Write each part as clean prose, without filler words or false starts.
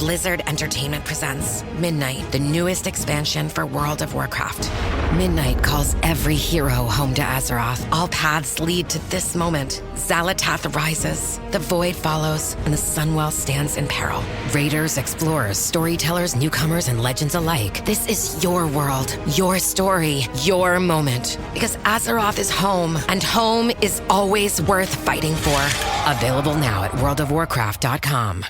Blizzard Entertainment presents Midnight, the newest expansion for World of Warcraft. Midnight calls every hero home to Azeroth. All paths lead to this moment. Xal'atath rises, the Void follows, and the Sunwell stands in peril. Raiders, explorers, storytellers, newcomers, and legends alike. This is your world, your story, your moment. Because Azeroth is home, and home is always worth fighting for. Available now at worldofwarcraft.com.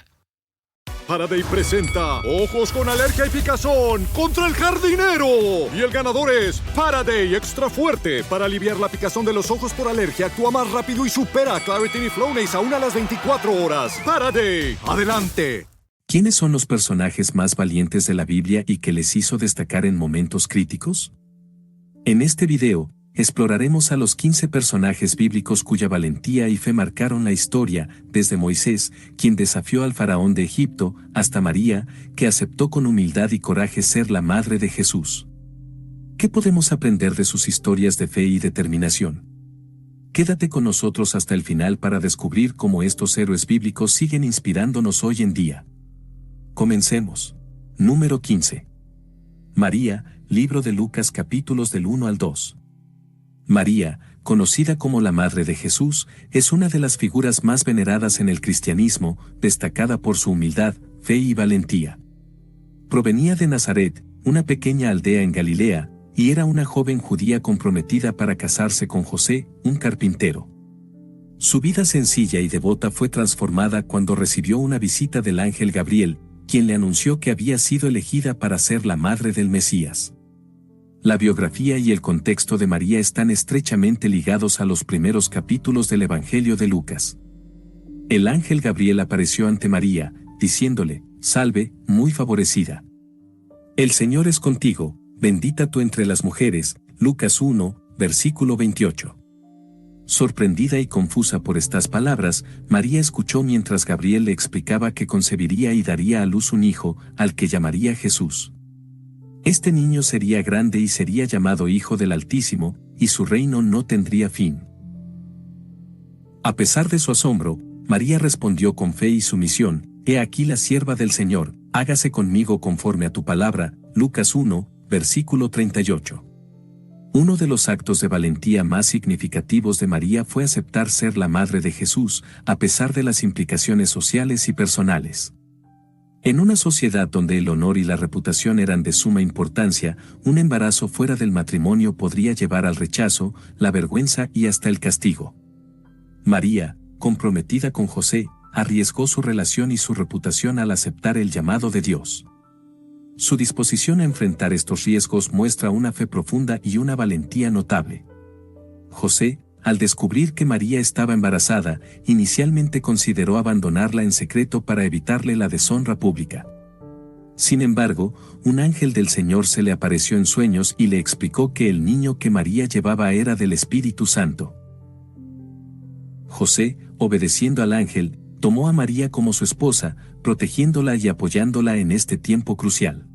Faraday presenta Ojos con Alergia y Picazón contra el Jardinero. Y el ganador es Faraday Extra Fuerte. Para aliviar la picazón de los ojos por alergia, actúa más rápido y supera a Claritin y Flonase aún a las 24 horas. Faraday, adelante. ¿Quiénes son los personajes más valientes de la Biblia y que les hizo destacar en momentos críticos? En este video, exploraremos a los 15 personajes bíblicos cuya valentía y fe marcaron la historia, desde Moisés, quien desafió al faraón de Egipto, hasta María, que aceptó con humildad y coraje ser la madre de Jesús. ¿Qué podemos aprender de sus historias de fe y determinación? Quédate con nosotros hasta el final para descubrir cómo estos héroes bíblicos siguen inspirándonos hoy en día. Comencemos. Número 15. María, libro de Lucas, capítulos del 1 al 2. María, conocida como la Madre de Jesús, es una de las figuras más veneradas en el cristianismo, destacada por su humildad, fe y valentía. Provenía de Nazaret, una pequeña aldea en Galilea, y era una joven judía comprometida para casarse con José, un carpintero. Su vida sencilla y devota fue transformada cuando recibió una visita del ángel Gabriel, quien le anunció que había sido elegida para ser la madre del Mesías. La biografía y el contexto de María están estrechamente ligados a los primeros capítulos del Evangelio de Lucas. El ángel Gabriel apareció ante María, diciéndole: «Salve, muy favorecida. El Señor es contigo, bendita tú entre las mujeres». Lucas 1, versículo 28. Sorprendida y confusa por estas palabras, María escuchó mientras Gabriel le explicaba que concebiría y daría a luz un hijo, al que llamaría Jesús. Este niño sería grande y sería llamado Hijo del Altísimo, y su reino no tendría fin. A pesar de su asombro, María respondió con fe y sumisión: «He aquí la sierva del Señor, hágase conmigo conforme a tu palabra». Lucas 1, versículo 38. Uno de los actos de valentía más significativos de María fue aceptar ser la madre de Jesús, a pesar de las implicaciones sociales y personales. En una sociedad donde el honor y la reputación eran de suma importancia, un embarazo fuera del matrimonio podría llevar al rechazo, la vergüenza y hasta el castigo. María, comprometida con José, arriesgó su relación y su reputación al aceptar el llamado de Dios. Su disposición a enfrentar estos riesgos muestra una fe profunda y una valentía notable. José, al descubrir que María estaba embarazada, inicialmente consideró abandonarla en secreto para evitarle la deshonra pública. Sin embargo, un ángel del Señor se le apareció en sueños y le explicó que el niño que María llevaba era del Espíritu Santo. José, obedeciendo al ángel, tomó a María como su esposa, protegiéndola y apoyándola en este tiempo crucial.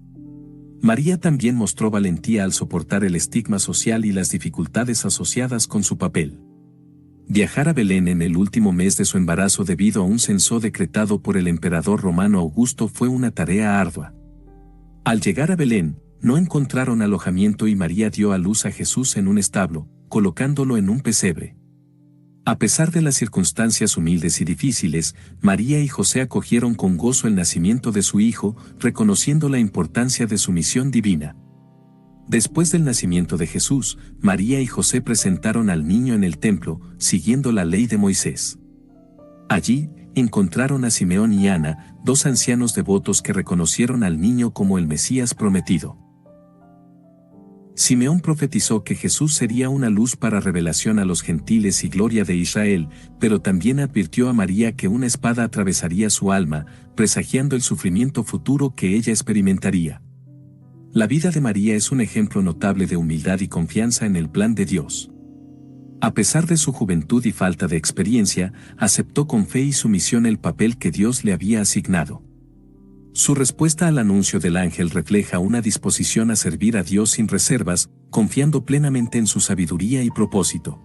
María también mostró valentía al soportar el estigma social y las dificultades asociadas con su papel. Viajar a Belén en el último mes de su embarazo debido a un censo decretado por el emperador romano Augusto fue una tarea ardua. Al llegar a Belén, no encontraron alojamiento y María dio a luz a Jesús en un establo, colocándolo en un pesebre. A pesar de las circunstancias humildes y difíciles, María y José acogieron con gozo el nacimiento de su hijo, reconociendo la importancia de su misión divina. Después del nacimiento de Jesús, María y José presentaron al niño en el templo, siguiendo la ley de Moisés. Allí, encontraron a Simeón y Ana, dos ancianos devotos que reconocieron al niño como el Mesías prometido. Simeón profetizó que Jesús sería una luz para revelación a los gentiles y gloria de Israel, pero también advirtió a María que una espada atravesaría su alma, presagiando el sufrimiento futuro que ella experimentaría. La vida de María es un ejemplo notable de humildad y confianza en el plan de Dios. A pesar de su juventud y falta de experiencia, aceptó con fe y sumisión el papel que Dios le había asignado. Su respuesta al anuncio del ángel refleja una disposición a servir a Dios sin reservas, confiando plenamente en su sabiduría y propósito.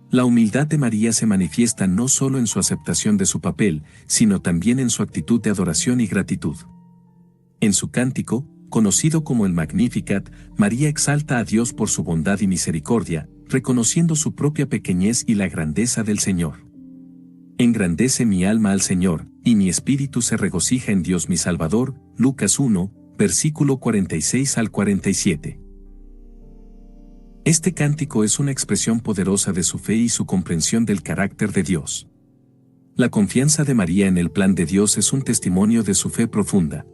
La humildad de María se manifiesta no solo en su aceptación de su papel, sino también en su actitud de adoración y gratitud. En su cántico, conocido como el Magnificat, María exalta a Dios por su bondad y misericordia, reconociendo su propia pequeñez y la grandeza del Señor. Engrandece mi alma al Señor, y mi espíritu se regocija en Dios mi Salvador. Lucas 1, versículo 46 al 47. Este cántico es una expresión poderosa de su fe y su comprensión del carácter de Dios. La confianza de María en el plan de Dios es un testimonio de su fe profunda.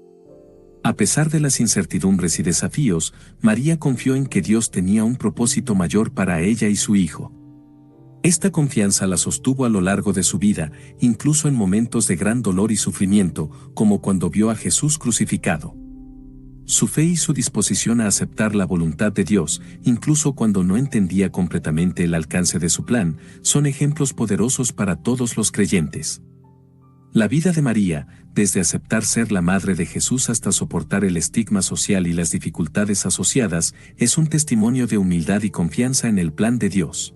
A pesar de las incertidumbres y desafíos, María confió en que Dios tenía un propósito mayor para ella y su hijo. Esta confianza la sostuvo a lo largo de su vida, incluso en momentos de gran dolor y sufrimiento, como cuando vio a Jesús crucificado. Su fe y su disposición a aceptar la voluntad de Dios, incluso cuando no entendía completamente el alcance de su plan, son ejemplos poderosos para todos los creyentes. La vida de María, desde aceptar ser la madre de Jesús hasta soportar el estigma social y las dificultades asociadas, es un testimonio de humildad y confianza en el plan de Dios.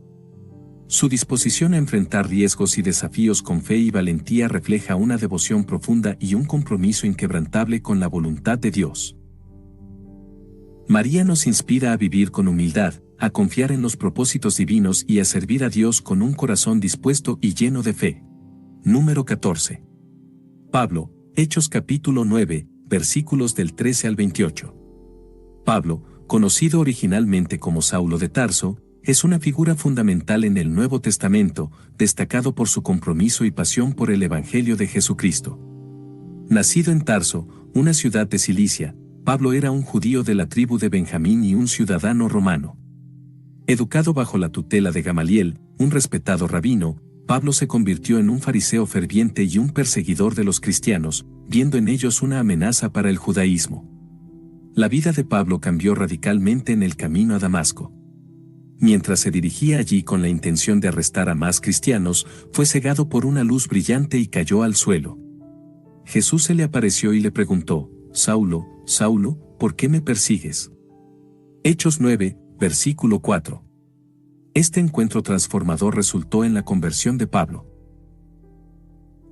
Su disposición a enfrentar riesgos y desafíos con fe y valentía refleja una devoción profunda y un compromiso inquebrantable con la voluntad de Dios. María nos inspira a vivir con humildad, a confiar en los propósitos divinos y a servir a Dios con un corazón dispuesto y lleno de fe. Número 14. Pablo, Hechos capítulo 9, versículos del 13 al 28. Pablo, conocido originalmente como Saulo de Tarso, es una figura fundamental en el Nuevo Testamento, destacado por su compromiso y pasión por el Evangelio de Jesucristo. Nacido en Tarso, una ciudad de Cilicia, Pablo era un judío de la tribu de Benjamín y un ciudadano romano. Educado bajo la tutela de Gamaliel, un respetado rabino, Pablo se convirtió en un fariseo ferviente y un perseguidor de los cristianos, viendo en ellos una amenaza para el judaísmo. La vida de Pablo cambió radicalmente en el camino a Damasco. Mientras se dirigía allí con la intención de arrestar a más cristianos, fue cegado por una luz brillante y cayó al suelo. Jesús se le apareció y le preguntó: Saulo, Saulo, ¿por qué me persigues? Hechos 9, versículo 4. Este encuentro transformador resultó en la conversión de Pablo.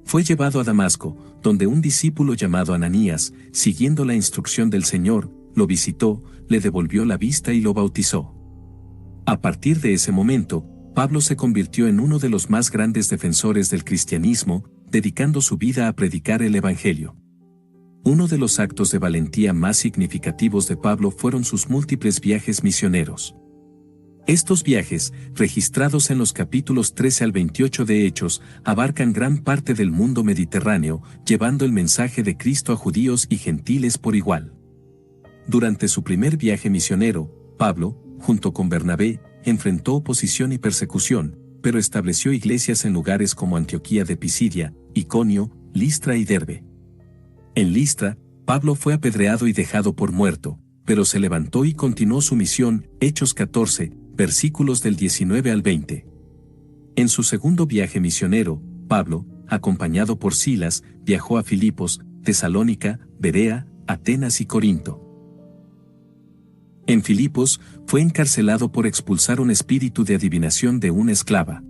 Fue llevado a Damasco, donde un discípulo llamado Ananías, siguiendo la instrucción del Señor, lo visitó, le devolvió la vista y lo bautizó. A partir de ese momento, Pablo se convirtió en uno de los más grandes defensores del cristianismo, dedicando su vida a predicar el Evangelio. Uno de los actos de valentía más significativos de Pablo fueron sus múltiples viajes misioneros. Estos viajes, registrados en los capítulos 13 al 28 de Hechos, abarcan gran parte del mundo mediterráneo, llevando el mensaje de Cristo a judíos y gentiles por igual. Durante su primer viaje misionero, Pablo, junto con Bernabé, enfrentó oposición y persecución, pero estableció iglesias en lugares como Antioquía de Pisidia, Iconio, Listra y Derbe. En Listra, Pablo fue apedreado y dejado por muerto, pero se levantó y continuó su misión. Hechos 14, versículos del 19 al 20. En su segundo viaje misionero, Pablo, acompañado por Silas, viajó a Filipos, Tesalónica, Berea, Atenas y Corinto. En Filipos, fue encarcelado por expulsar un espíritu de adivinación de una esclava.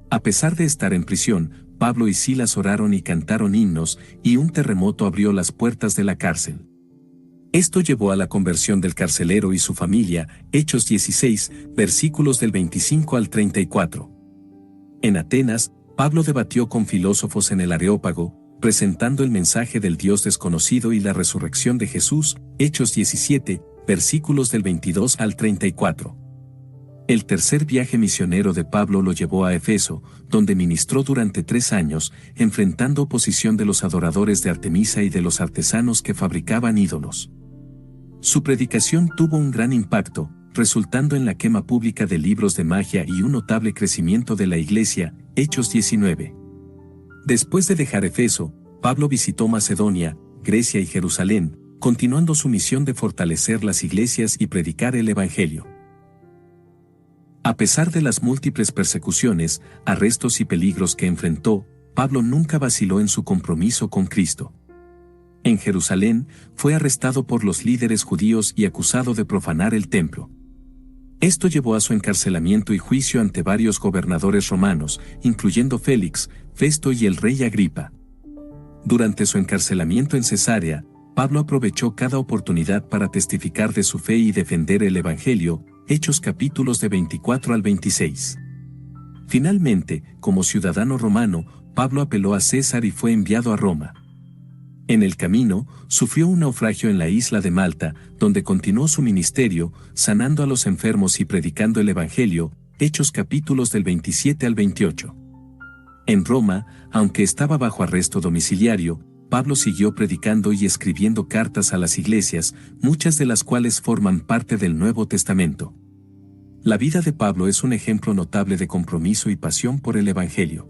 A pesar de estar en prisión, Pablo y Silas oraron y cantaron himnos, y un terremoto abrió las puertas de la cárcel. Esto llevó a la conversión del carcelero y su familia. Hechos 16, versículos del 25 al 34. En Atenas, Pablo debatió con filósofos en el Areópago, presentando el mensaje del Dios desconocido y la resurrección de Jesús. Hechos 17, versículos del 22 al 34. El tercer viaje misionero de Pablo lo llevó a Efeso, donde ministró durante 3 años, enfrentando oposición de los adoradores de Artemisa y de los artesanos que fabricaban ídolos. Su predicación tuvo un gran impacto, resultando en la quema pública de libros de magia y un notable crecimiento de la iglesia. Hechos 19. Después de dejar Efeso, Pablo visitó Macedonia, Grecia y Jerusalén, continuando su misión de fortalecer las iglesias y predicar el Evangelio. A pesar de las múltiples persecuciones, arrestos y peligros que enfrentó, Pablo nunca vaciló en su compromiso con Cristo. En Jerusalén, fue arrestado por los líderes judíos y acusado de profanar el templo. Esto llevó a su encarcelamiento y juicio ante varios gobernadores romanos, incluyendo Félix, Festo y el rey Agripa. Durante su encarcelamiento en Cesarea, Pablo aprovechó cada oportunidad para testificar de su fe y defender el Evangelio, Hechos capítulos de 24 al 26. Finalmente, como ciudadano romano, Pablo apeló a César y fue enviado a Roma. En el camino, sufrió un naufragio en la isla de Malta, donde continuó su ministerio, sanando a los enfermos y predicando el Evangelio, Hechos capítulos del 27 al 28. En Roma, aunque estaba bajo arresto domiciliario, Pablo siguió predicando y escribiendo cartas a las iglesias, muchas de las cuales forman parte del Nuevo Testamento. La vida de Pablo es un ejemplo notable de compromiso y pasión por el Evangelio.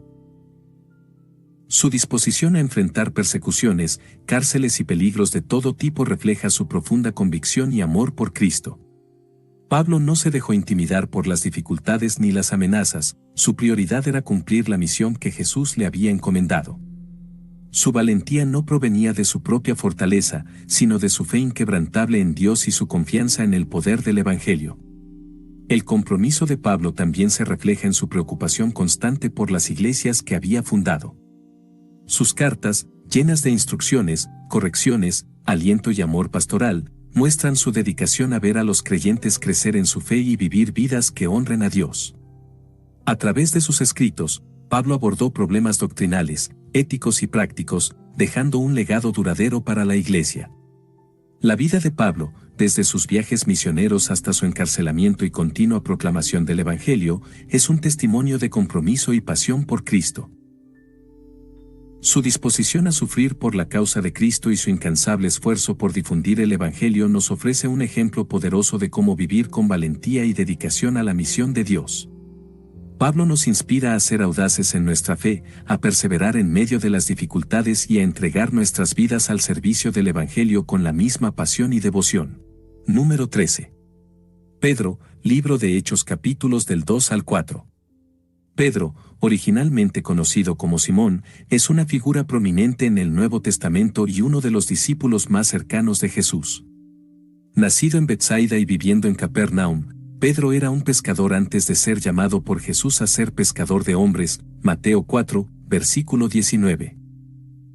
Su disposición a enfrentar persecuciones, cárceles y peligros de todo tipo refleja su profunda convicción y amor por Cristo. Pablo no se dejó intimidar por las dificultades ni las amenazas, su prioridad era cumplir la misión que Jesús le había encomendado. Su valentía no provenía de su propia fortaleza, sino de su fe inquebrantable en Dios y su confianza en el poder del Evangelio. El compromiso de Pablo también se refleja en su preocupación constante por las iglesias que había fundado. Sus cartas, llenas de instrucciones, correcciones, aliento y amor pastoral, muestran su dedicación a ver a los creyentes crecer en su fe y vivir vidas que honren a Dios. A través de sus escritos, Pablo abordó problemas doctrinales, éticos y prácticos, dejando un legado duradero para la Iglesia. La vida de Pablo, desde sus viajes misioneros hasta su encarcelamiento y continua proclamación del Evangelio, es un testimonio de compromiso y pasión por Cristo. Su disposición a sufrir por la causa de Cristo y su incansable esfuerzo por difundir el Evangelio nos ofrece un ejemplo poderoso de cómo vivir con valentía y dedicación a la misión de Dios. Pablo nos inspira a ser audaces en nuestra fe, a perseverar en medio de las dificultades y a entregar nuestras vidas al servicio del Evangelio con la misma pasión y devoción. Número 13. Pedro, libro de Hechos capítulos del 2 al 4. Pedro, originalmente conocido como Simón, es una figura prominente en el Nuevo Testamento y uno de los discípulos más cercanos de Jesús. Nacido en Betsaida y viviendo en Capernaum, Pedro era un pescador antes de ser llamado por Jesús a ser pescador de hombres, Mateo 4, versículo 19.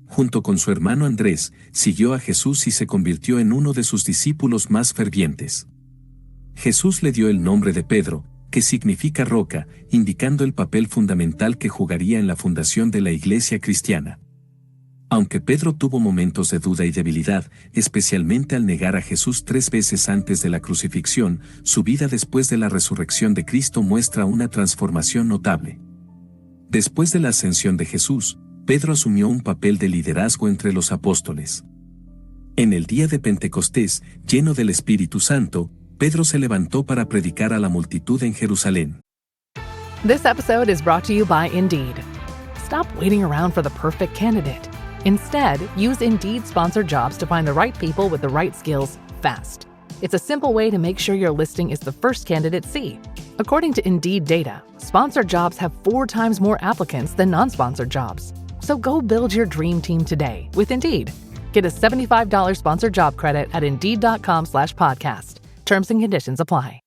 Junto con su hermano Andrés, siguió a Jesús y se convirtió en uno de sus discípulos más fervientes. Jesús le dio el nombre de Pedro, que significa roca, indicando el papel fundamental que jugaría en la fundación de la Iglesia cristiana. Aunque Pedro tuvo momentos de duda y debilidad, especialmente al negar a Jesús 3 veces antes de la crucifixión, su vida después de la resurrección de Cristo muestra una transformación notable. Después de la ascensión de Jesús, Pedro asumió un papel de liderazgo entre los apóstoles. En el día de Pentecostés, lleno del Espíritu Santo, Pedro se levantó para predicar a la multitud en Jerusalén. This episode is brought to you by Indeed. Stop waiting around for the perfect candidate. Instead, use Indeed sponsored jobs to find the right people with the right skills fast. It's a simple way to make sure your listing is the first candidates see. According to Indeed data, sponsored jobs have 4 times more applicants than non-sponsored jobs. So go build your dream team today with Indeed. Get a $75 sponsored job credit at Indeed.com/podcast. Terms and conditions apply.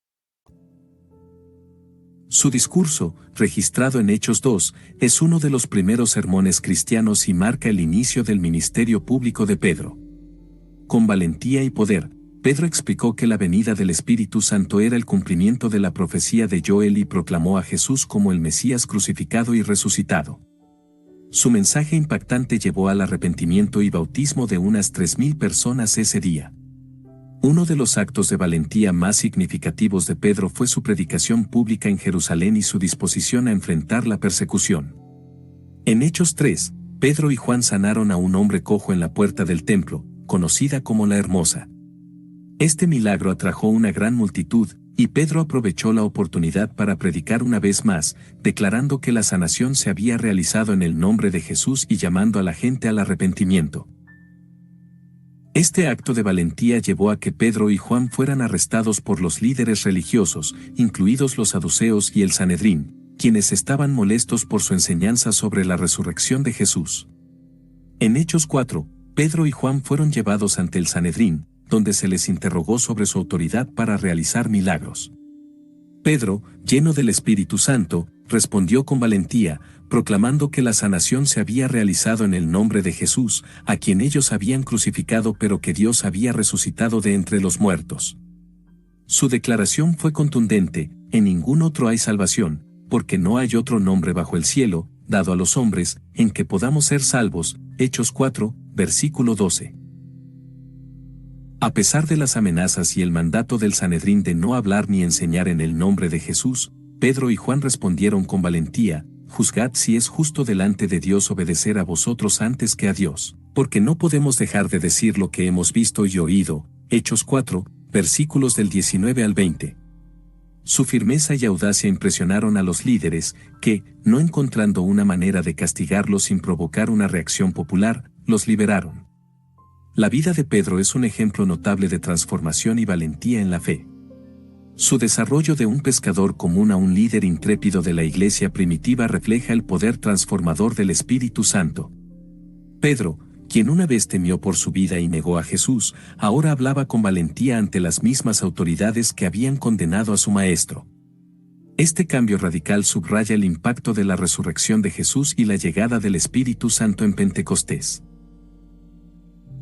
Su discurso, registrado en Hechos 2, es uno de los primeros sermones cristianos y marca el inicio del ministerio público de Pedro. Con valentía y poder, Pedro explicó que la venida del Espíritu Santo era el cumplimiento de la profecía de Joel y proclamó a Jesús como el Mesías crucificado y resucitado. Su mensaje impactante llevó al arrepentimiento y bautismo de unas 3,000 personas ese día. Uno de los actos de valentía más significativos de Pedro fue su predicación pública en Jerusalén y su disposición a enfrentar la persecución. En Hechos 3, Pedro y Juan sanaron a un hombre cojo en la puerta del templo, conocida como la Hermosa. Este milagro atrajo una gran multitud, y Pedro aprovechó la oportunidad para predicar una vez más, declarando que la sanación se había realizado en el nombre de Jesús y llamando a la gente al arrepentimiento. Este acto de valentía llevó a que Pedro y Juan fueran arrestados por los líderes religiosos, incluidos los saduceos y el Sanedrín, quienes estaban molestos por su enseñanza sobre la resurrección de Jesús. En Hechos 4, Pedro y Juan fueron llevados ante el Sanedrín, donde se les interrogó sobre su autoridad para realizar milagros. Pedro, lleno del Espíritu Santo, respondió con valentía, proclamando que la sanación se había realizado en el nombre de Jesús, a quien ellos habían crucificado pero que Dios había resucitado de entre los muertos. Su declaración fue contundente: en ningún otro hay salvación, porque no hay otro nombre bajo el cielo, dado a los hombres, en que podamos ser salvos. Hechos 4, versículo 12. A pesar de las amenazas y el mandato del Sanedrín de no hablar ni enseñar en el nombre de Jesús, Pedro y Juan respondieron con valentía: juzgad si es justo delante de Dios obedecer a vosotros antes que a Dios, porque no podemos dejar de decir lo que hemos visto y oído. Hechos 4, versículos del 19 al 20. Su firmeza y audacia impresionaron a los líderes, que, no encontrando una manera de castigarlos sin provocar una reacción popular, los liberaron. La vida de Pedro es un ejemplo notable de transformación y valentía en la fe. Su desarrollo de un pescador común a un líder intrépido de la iglesia primitiva refleja el poder transformador del Espíritu Santo. Pedro, quien una vez temió por su vida y negó a Jesús, ahora hablaba con valentía ante las mismas autoridades que habían condenado a su maestro. Este cambio radical subraya el impacto de la resurrección de Jesús y la llegada del Espíritu Santo en Pentecostés.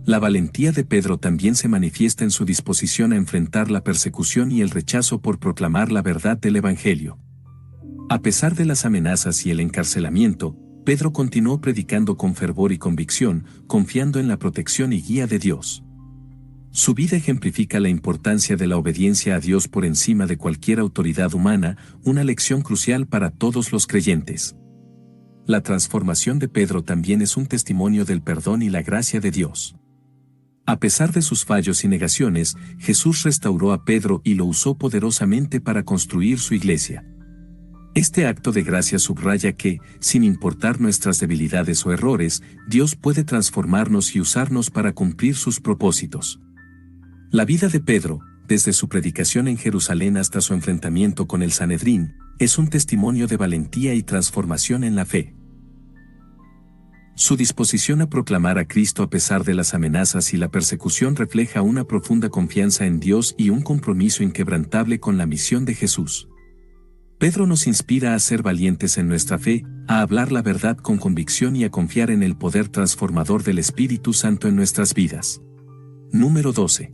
La valentía de Pedro también se manifiesta en su disposición a enfrentar la persecución y el rechazo por proclamar la verdad del Evangelio. A pesar de las amenazas y el encarcelamiento, Pedro continuó predicando con fervor y convicción, confiando en la protección y guía de Dios. Su vida ejemplifica la importancia de la obediencia a Dios por encima de cualquier autoridad humana, una lección crucial para todos los creyentes. La transformación de Pedro también es un testimonio del perdón y la gracia de Dios. A pesar de sus fallos y negaciones, Jesús restauró a Pedro y lo usó poderosamente para construir su iglesia. Este acto de gracia subraya que, sin importar nuestras debilidades o errores, Dios puede transformarnos y usarnos para cumplir sus propósitos. La vida de Pedro, desde su predicación en Jerusalén hasta su enfrentamiento con el Sanedrín, es un testimonio de valentía y transformación en la fe. Su disposición a proclamar a Cristo a pesar de las amenazas y la persecución refleja una profunda confianza en Dios y un compromiso inquebrantable con la misión de Jesús. Pedro nos inspira a ser valientes en nuestra fe, a hablar la verdad con convicción y a confiar en el poder transformador del Espíritu Santo en nuestras vidas. Número 12.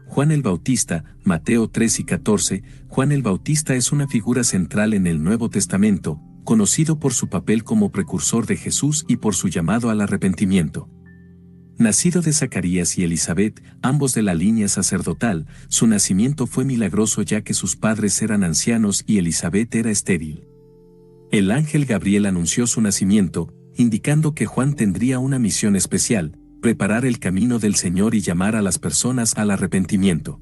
Juan el Bautista, Mateo 3 y 14. Juan el Bautista es una figura central en el Nuevo Testamento, conocido por su papel como precursor de Jesús y por su llamado al arrepentimiento. Nacido de Zacarías y Elizabeth, ambos de la línea sacerdotal, su nacimiento fue milagroso ya que sus padres eran ancianos y Elizabeth era estéril. El ángel Gabriel anunció su nacimiento, indicando que Juan tendría una misión especial: preparar el camino del Señor y llamar a las personas al arrepentimiento.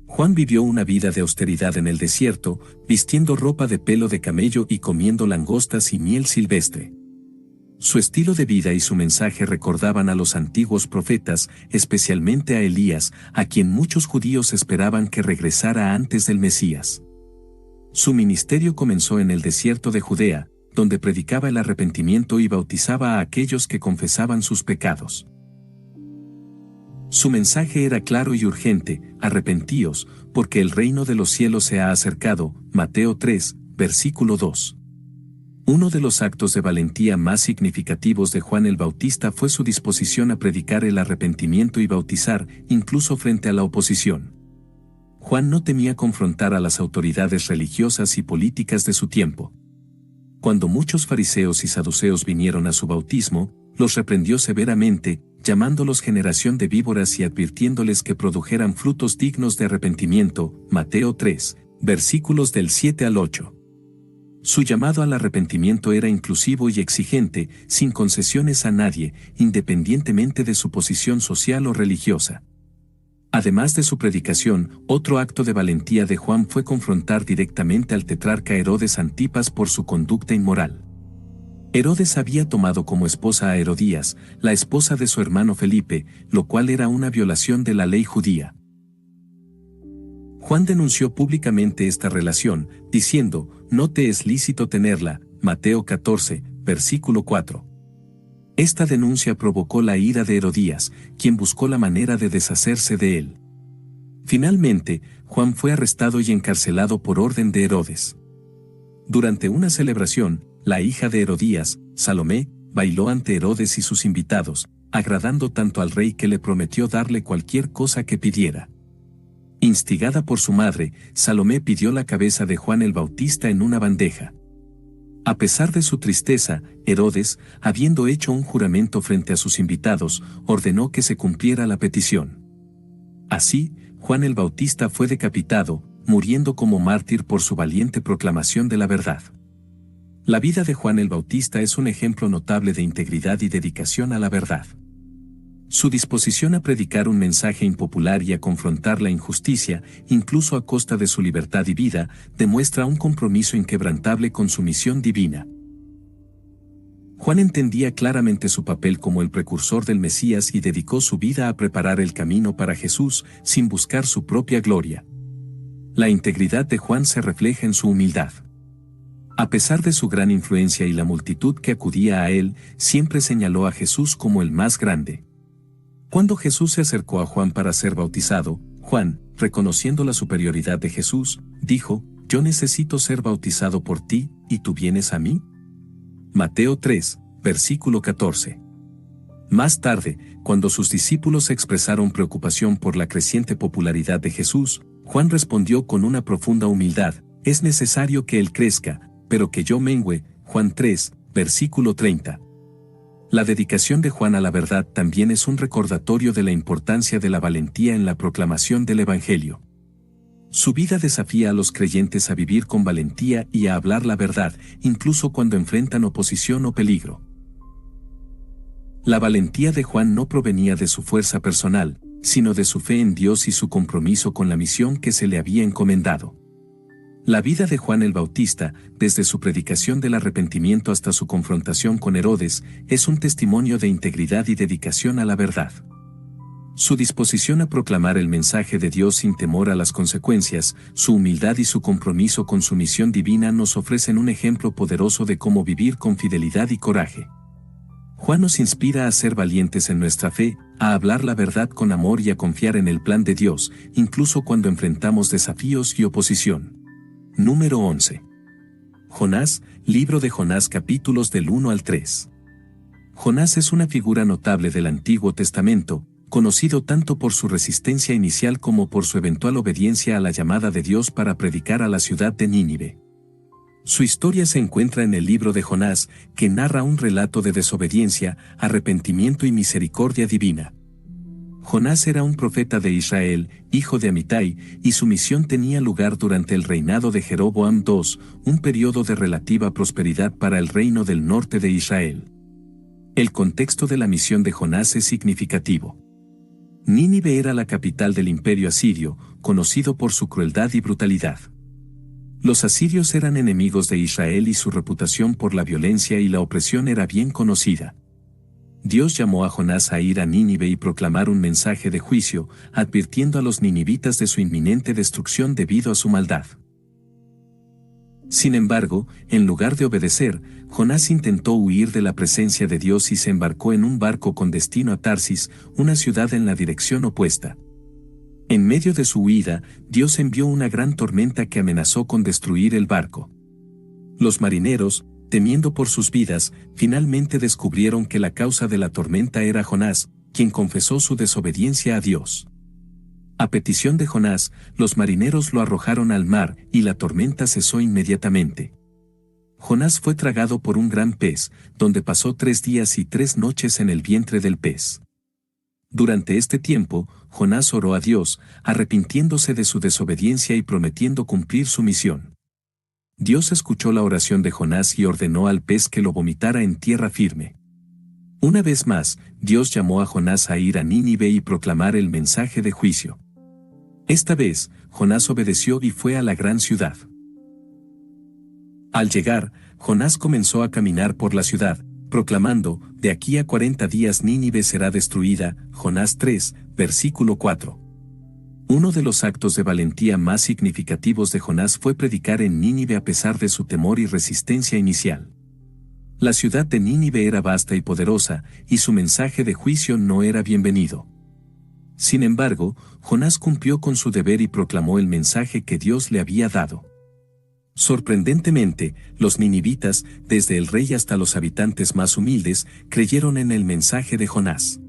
Juan vivió una vida de austeridad en el desierto, vistiendo ropa de pelo de camello y comiendo langostas y miel silvestre. Su estilo de vida y su mensaje recordaban a los antiguos profetas, especialmente a Elías, a quien muchos judíos esperaban que regresara antes del Mesías. Su ministerio comenzó en el desierto de Judea, donde predicaba el arrepentimiento y bautizaba a aquellos que confesaban sus pecados. Su mensaje era claro y urgente: arrepentíos, porque el reino de los cielos se ha acercado. Mateo 3, versículo 2. Uno de los actos de valentía más significativos de Juan el Bautista fue su disposición a predicar el arrepentimiento y bautizar, incluso frente a la oposición. Juan no temía confrontar a las autoridades religiosas y políticas de su tiempo. Cuando muchos fariseos y saduceos vinieron a su bautismo, los reprendió severamente, llamándolos generación de víboras y advirtiéndoles que produjeran frutos dignos de arrepentimiento. Mateo 3, versículos del 7 al 8. Su llamado al arrepentimiento era inclusivo y exigente, sin concesiones a nadie, independientemente de su posición social o religiosa. Además de su predicación, otro acto de valentía de Juan fue confrontar directamente al tetrarca Herodes Antipas por su conducta inmoral. Herodes había tomado como esposa a Herodías, la esposa de su hermano Felipe, lo cual era una violación de la ley judía. Juan denunció públicamente esta relación, diciendo: no te es lícito tenerla. Mateo 14, versículo 4. Esta denuncia provocó la ira de Herodías, quien buscó la manera de deshacerse de él. Finalmente, Juan fue arrestado y encarcelado por orden de Herodes. Durante una celebración, la hija de Herodías, Salomé, bailó ante Herodes y sus invitados, agradando tanto al rey que le prometió darle cualquier cosa que pidiera. Instigada por su madre, Salomé pidió la cabeza de Juan el Bautista en una bandeja. A pesar de su tristeza, Herodes, habiendo hecho un juramento frente a sus invitados, ordenó que se cumpliera la petición. Así, Juan el Bautista fue decapitado, muriendo como mártir por su valiente proclamación de la verdad. La vida de Juan el Bautista es un ejemplo notable de integridad y dedicación a la verdad. Su disposición a predicar un mensaje impopular y a confrontar la injusticia, incluso a costa de su libertad y vida, demuestra un compromiso inquebrantable con su misión divina. Juan entendía claramente su papel como el precursor del Mesías y dedicó su vida a preparar el camino para Jesús, sin buscar su propia gloria. La integridad de Juan se refleja en su humildad. A pesar de su gran influencia y la multitud que acudía a él, siempre señaló a Jesús como el más grande. Cuando Jesús se acercó a Juan para ser bautizado, Juan, reconociendo la superioridad de Jesús, dijo: «Yo necesito ser bautizado por ti, ¿y tú vienes a mí?». Mateo 3, versículo 14. Más tarde, cuando sus discípulos expresaron preocupación por la creciente popularidad de Jesús, Juan respondió con una profunda humildad: «Es necesario que Él crezca, pero que yo mengüe». Juan 3, versículo 30. La dedicación de Juan a la verdad también es un recordatorio de la importancia de la valentía en la proclamación del Evangelio. Su vida desafía a los creyentes a vivir con valentía y a hablar la verdad, incluso cuando enfrentan oposición o peligro. La valentía de Juan no provenía de su fuerza personal, sino de su fe en Dios y su compromiso con la misión que se le había encomendado. La vida de Juan el Bautista, desde su predicación del arrepentimiento hasta su confrontación con Herodes, es un testimonio de integridad y dedicación a la verdad. Su disposición a proclamar el mensaje de Dios sin temor a las consecuencias, su humildad y su compromiso con su misión divina nos ofrecen un ejemplo poderoso de cómo vivir con fidelidad y coraje. Juan nos inspira a ser valientes en nuestra fe, a hablar la verdad con amor y a confiar en el plan de Dios, incluso cuando enfrentamos desafíos y oposición. Número 11. Jonás, libro de Jonás, capítulos del 1 al 3. Jonás es una figura notable del Antiguo Testamento, conocido tanto por su resistencia inicial como por su eventual obediencia a la llamada de Dios para predicar a la ciudad de Nínive. Su historia se encuentra en el libro de Jonás, que narra un relato de desobediencia, arrepentimiento y misericordia divina. Jonás era un profeta de Israel, hijo de Amitai, y su misión tenía lugar durante el reinado de Jeroboam II, un periodo de relativa prosperidad para el reino del norte de Israel. El contexto de la misión de Jonás es significativo. Nínive era la capital del imperio asirio, conocido por su crueldad y brutalidad. Los asirios eran enemigos de Israel y su reputación por la violencia y la opresión era bien conocida. Dios llamó a Jonás a ir a Nínive y proclamar un mensaje de juicio, advirtiendo a los ninivitas de su inminente destrucción debido a su maldad. Sin embargo, en lugar de obedecer, Jonás intentó huir de la presencia de Dios y se embarcó en un barco con destino a Tarsis, una ciudad en la dirección opuesta. En medio de su huida, Dios envió una gran tormenta que amenazó con destruir el barco. Los marineros, temiendo por sus vidas, finalmente descubrieron que la causa de la tormenta era Jonás, quien confesó su desobediencia a Dios. A petición de Jonás, los marineros lo arrojaron al mar y la tormenta cesó inmediatamente. Jonás fue tragado por un gran pez, donde pasó 3 días y 3 noches en el vientre del pez. Durante este tiempo, Jonás oró a Dios, arrepintiéndose de su desobediencia y prometiendo cumplir su misión. Dios escuchó la oración de Jonás y ordenó al pez que lo vomitara en tierra firme. Una vez más, Dios llamó a Jonás a ir a Nínive y proclamar el mensaje de juicio. Esta vez, Jonás obedeció y fue a la gran ciudad. Al llegar, Jonás comenzó a caminar por la ciudad, proclamando: «De aquí a 40 días Nínive será destruida». Jonás 3, versículo 4. Uno de los actos de valentía más significativos de Jonás fue predicar en Nínive a pesar de su temor y resistencia inicial. La ciudad de Nínive era vasta y poderosa, y su mensaje de juicio no era bienvenido. Sin embargo, Jonás cumplió con su deber y proclamó el mensaje que Dios le había dado. Sorprendentemente, los ninivitas, desde el rey hasta los habitantes más humildes, creyeron en el mensaje de Jonás.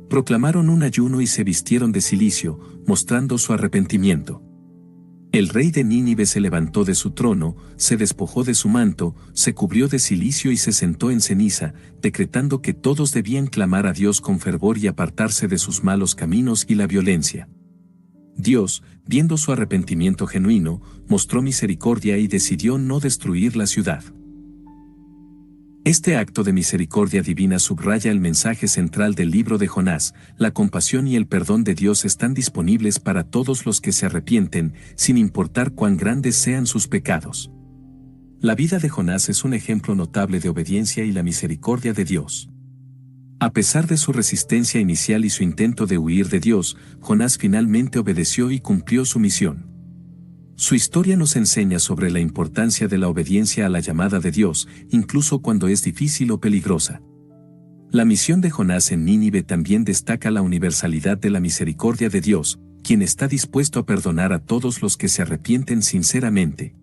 Proclamaron un ayuno y se vistieron de cilicio, mostrando su arrepentimiento. El rey de Nínive se levantó de su trono, se despojó de su manto, se cubrió de cilicio y se sentó en ceniza, decretando que todos debían clamar a Dios con fervor y apartarse de sus malos caminos y la violencia. Dios, viendo su arrepentimiento genuino, mostró misericordia y decidió no destruir la ciudad. Este acto de misericordia divina subraya el mensaje central del libro de Jonás: la compasión y el perdón de Dios están disponibles para todos los que se arrepienten, sin importar cuán grandes sean sus pecados. La vida de Jonás es un ejemplo notable de obediencia y la misericordia de Dios. A pesar de su resistencia inicial y su intento de huir de Dios, Jonás finalmente obedeció y cumplió su misión. Su historia nos enseña sobre la importancia de la obediencia a la llamada de Dios, incluso cuando es difícil o peligrosa. La misión de Jonás en Nínive también destaca la universalidad de la misericordia de Dios, quien está dispuesto a perdonar a todos los que se arrepienten sinceramente.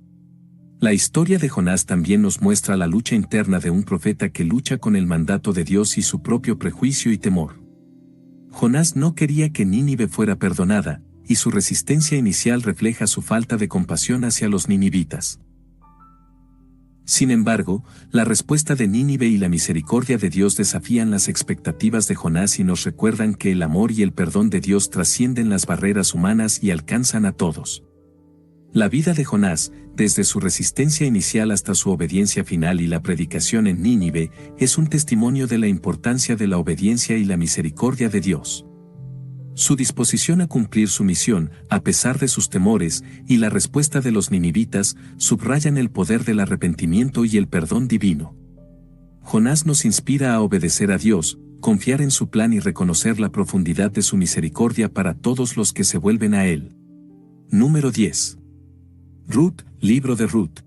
La historia de Jonás también nos muestra la lucha interna de un profeta que lucha con el mandato de Dios y su propio prejuicio y temor. Jonás no quería que Nínive fuera perdonada, y su resistencia inicial refleja su falta de compasión hacia los ninivitas. Sin embargo, la respuesta de Nínive y la misericordia de Dios desafían las expectativas de Jonás y nos recuerdan que el amor y el perdón de Dios trascienden las barreras humanas y alcanzan a todos. La vida de Jonás, desde su resistencia inicial hasta su obediencia final y la predicación en Nínive, es un testimonio de la importancia de la obediencia y la misericordia de Dios. Su disposición a cumplir su misión, a pesar de sus temores, y la respuesta de los ninivitas, subrayan el poder del arrepentimiento y el perdón divino. Jonás nos inspira a obedecer a Dios, confiar en su plan y reconocer la profundidad de su misericordia para todos los que se vuelven a Él. Número 10. Ruth, libro de Ruth.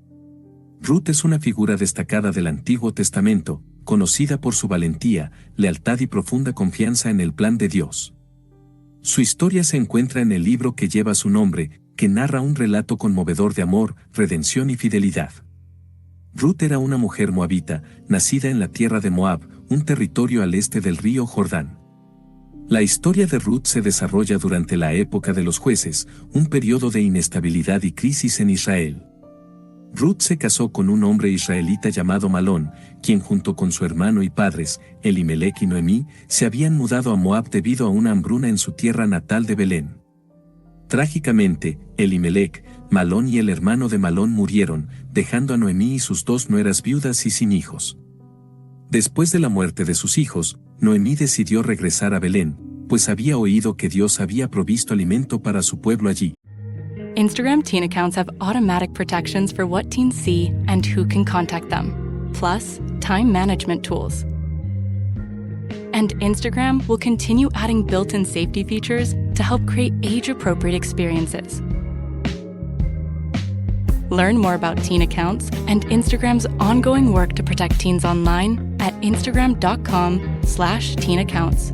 Ruth es una figura destacada del Antiguo Testamento, conocida por su valentía, lealtad y profunda confianza en el plan de Dios. Su historia se encuentra en el libro que lleva su nombre, que narra un relato conmovedor de amor, redención y fidelidad. Ruth era una mujer moabita, nacida en la tierra de Moab, un territorio al este del río Jordán. La historia de Ruth se desarrolla durante la época de los jueces, un periodo de inestabilidad y crisis en Israel. Ruth se casó con un hombre israelita llamado Malón, quien junto con su hermano y padres, Elimelec y Noemí, se habían mudado a Moab debido a una hambruna en su tierra natal de Belén. Trágicamente, Elimelec, Malón y el hermano de Malón murieron, dejando a Noemí y sus dos nueras viudas y sin hijos. Después de la muerte de sus hijos, Noemí decidió regresar a Belén, pues había oído que Dios había provisto alimento para su pueblo allí. Instagram teen accounts have automatic protections for what teens see and who can contact them, plus time management tools. And Instagram will continue adding built-in safety features to help create age-appropriate experiences. Learn more about teen accounts and Instagram's ongoing work to protect teens online at instagram.com/teenaccounts.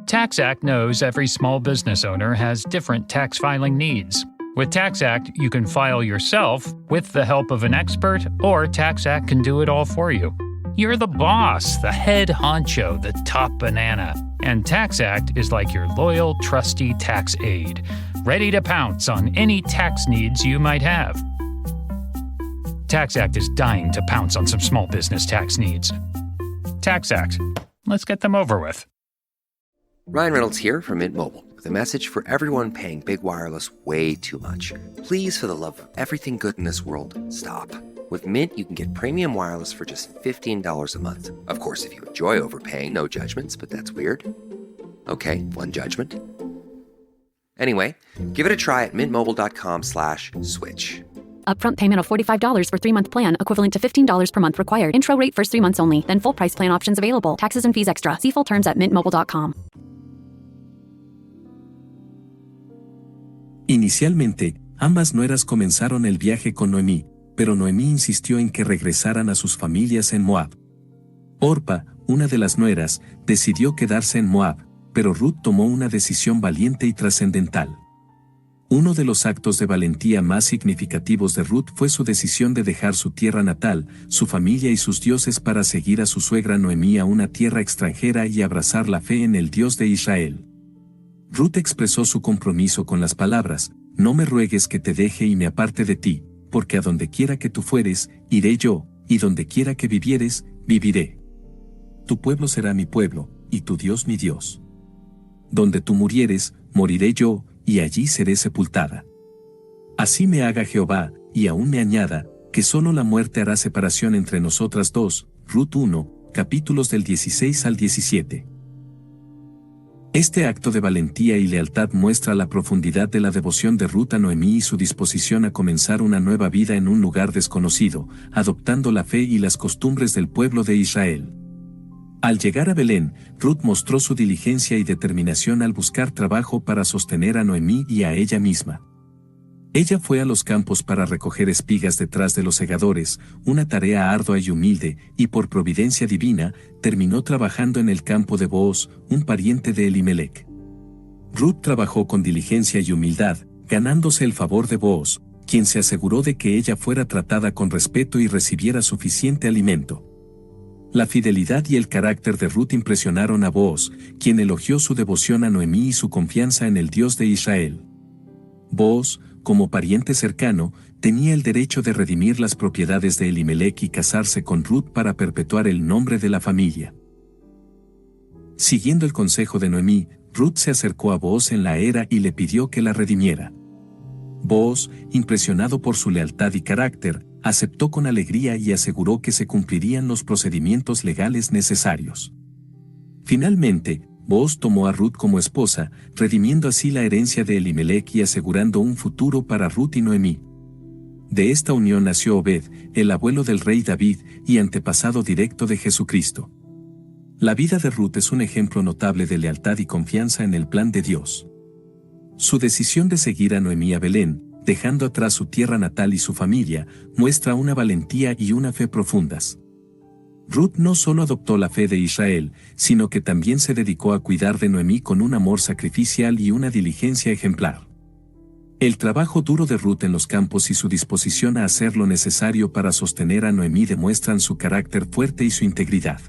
TaxAct knows every small business owner has different tax filing needs. With TaxAct, you can file yourself with the help of an expert, or TaxAct can do it all for you. You're the boss, the head honcho, the top banana. And TaxAct is like your loyal, trusty tax aide, ready to pounce on any tax needs you might have. TaxAct is dying to pounce on some small business tax needs. TaxAct. Let's get them over with. Ryan Reynolds here from Mint Mobile with a message for everyone paying big wireless way too much. Please, for the love of everything good in this world, stop. With Mint, you can get premium wireless for just $15 a month. Of course, if you enjoy overpaying, no judgments, but that's weird. Okay, one judgment. Anyway, give it a try at mintmobile.com/switch. Upfront payment of $45 for 3-month plan, equivalent to $15 per month required. Intro rate first 3 months only, then full price plan options available. Taxes and fees extra. See full terms at mintmobile.com. Inicialmente, ambas nueras comenzaron el viaje con Noemí, pero Noemí insistió en que regresaran a sus familias en Moab. Orpa, una de las nueras, decidió quedarse en Moab, pero Ruth tomó una decisión valiente y trascendental. Uno de los actos de valentía más significativos de Ruth fue su decisión de dejar su tierra natal, su familia y sus dioses para seguir a su suegra Noemí a una tierra extranjera y abrazar la fe en el Dios de Israel. Ruth expresó su compromiso con las palabras: «No me ruegues que te deje y me aparte de ti, porque a donde quiera que tú fueres, iré yo, y donde quiera que vivieres, viviré. Tu pueblo será mi pueblo, y tu Dios mi Dios. Donde tú murieres, moriré yo, y allí seré sepultada. Así me haga Jehová, y aún me añada, que solo la muerte hará separación entre nosotras dos». Ruth 1, capítulos del 16 al 17. Este acto de valentía y lealtad muestra la profundidad de la devoción de Ruth a Noemí y su disposición a comenzar una nueva vida en un lugar desconocido, adoptando la fe y las costumbres del pueblo de Israel. Al llegar a Belén, Ruth mostró su diligencia y determinación al buscar trabajo para sostener a Noemí y a ella misma. Ella fue a los campos para recoger espigas detrás de los segadores, una tarea ardua y humilde, y por providencia divina, terminó trabajando en el campo de Booz, un pariente de Elimelec. Ruth trabajó con diligencia y humildad, ganándose el favor de Booz, quien se aseguró de que ella fuera tratada con respeto y recibiera suficiente alimento. La fidelidad y el carácter de Ruth impresionaron a Booz, quien elogió su devoción a Noemí y su confianza en el Dios de Israel. Booz, como pariente cercano, tenía el derecho de redimir las propiedades de Elimelec y casarse con Ruth para perpetuar el nombre de la familia. Siguiendo el consejo de Noemí, Ruth se acercó a Booz en la era y le pidió que la redimiera. Booz, impresionado por su lealtad y carácter, aceptó con alegría y aseguró que se cumplirían los procedimientos legales necesarios. Finalmente, Booz tomó a Ruth como esposa, redimiendo así la herencia de Elimelec y asegurando un futuro para Ruth y Noemí. De esta unión nació Obed, el abuelo del rey David y antepasado directo de Jesucristo. La vida de Ruth es un ejemplo notable de lealtad y confianza en el plan de Dios. Su decisión de seguir a Noemí a Belén, dejando atrás su tierra natal y su familia, muestra una valentía y una fe profundas. Ruth no solo adoptó la fe de Israel, sino que también se dedicó a cuidar de Noemí con un amor sacrificial y una diligencia ejemplar. El trabajo duro de Ruth en los campos y su disposición a hacer lo necesario para sostener a Noemí demuestran su carácter fuerte y su integridad.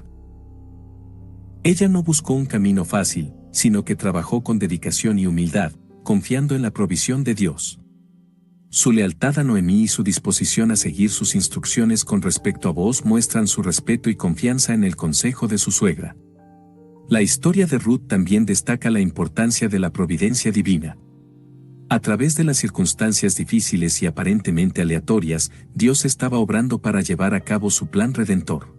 Ella no buscó un camino fácil, sino que trabajó con dedicación y humildad, confiando en la provisión de Dios. Su lealtad a Noemí y su disposición a seguir sus instrucciones con respecto a Booz muestran su respeto y confianza en el consejo de su suegra. La historia de Ruth también destaca la importancia de la providencia divina. A través de las circunstancias difíciles y aparentemente aleatorias, Dios estaba obrando para llevar a cabo su plan redentor.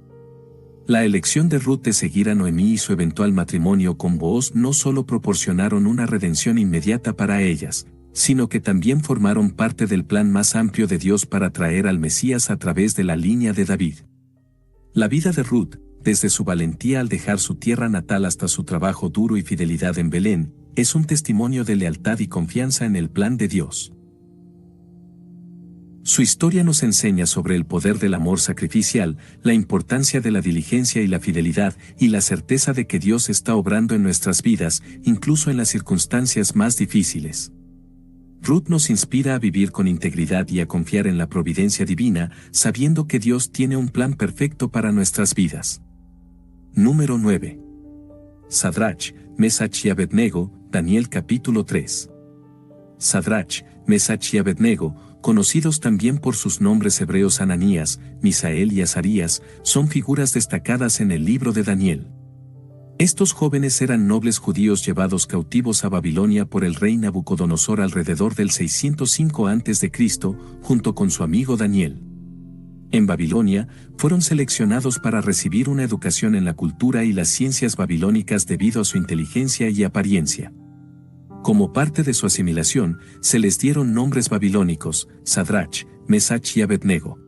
La elección de Ruth de seguir a Noemí y su eventual matrimonio con Booz no solo proporcionaron una redención inmediata para ellas, sino que también formaron parte del plan más amplio de Dios para traer al Mesías a través de la línea de David. La vida de Ruth, desde su valentía al dejar su tierra natal hasta su trabajo duro y fidelidad en Belén, es un testimonio de lealtad y confianza en el plan de Dios. Su historia nos enseña sobre el poder del amor sacrificial, la importancia de la diligencia y la fidelidad, y la certeza de que Dios está obrando en nuestras vidas, incluso en las circunstancias más difíciles. Ruth nos inspira a vivir con integridad y a confiar en la providencia divina, sabiendo que Dios tiene un plan perfecto para nuestras vidas. Número 9. Sadrach, Mesach y Abednego, Daniel capítulo 3. Sadrach, Mesach y Abednego, conocidos también por sus nombres hebreos Ananías, Misael y Azarías, son figuras destacadas en el libro de Daniel. Estos jóvenes eran nobles judíos llevados cautivos a Babilonia por el rey Nabucodonosor alrededor del 605 a.C., junto con su amigo Daniel. En Babilonia, fueron seleccionados para recibir una educación en la cultura y las ciencias babilónicas debido a su inteligencia y apariencia. Como parte de su asimilación, se les dieron nombres babilónicos, Sadrach, Mesach y Abednego.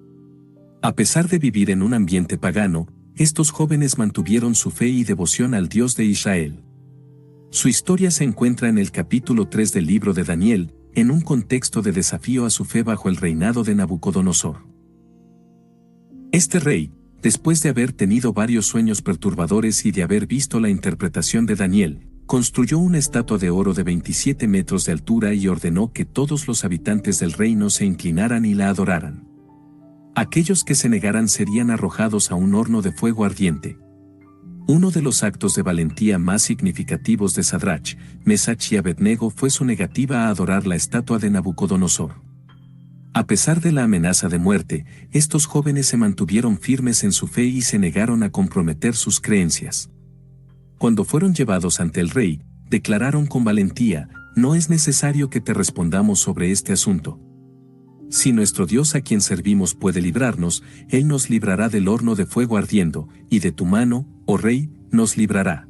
A pesar de vivir en un ambiente pagano, estos jóvenes mantuvieron su fe y devoción al Dios de Israel. Su historia se encuentra en el capítulo 3 del libro de Daniel, en un contexto de desafío a su fe bajo el reinado de Nabucodonosor. Este rey, después de haber tenido varios sueños perturbadores y de haber visto la interpretación de Daniel, construyó una estatua de oro de 27 metros de altura y ordenó que todos los habitantes del reino se inclinaran y la adoraran. Aquellos que se negaran serían arrojados a un horno de fuego ardiente. Uno de los actos de valentía más significativos de Sadrach, Mesach y Abednego fue su negativa a adorar la estatua de Nabucodonosor. A pesar de la amenaza de muerte, estos jóvenes se mantuvieron firmes en su fe y se negaron a comprometer sus creencias. Cuando fueron llevados ante el rey, declararon con valentía: no es necesario que te respondamos sobre este asunto. Si nuestro Dios a quien servimos puede librarnos, Él nos librará del horno de fuego ardiendo, y de tu mano, oh rey, nos librará.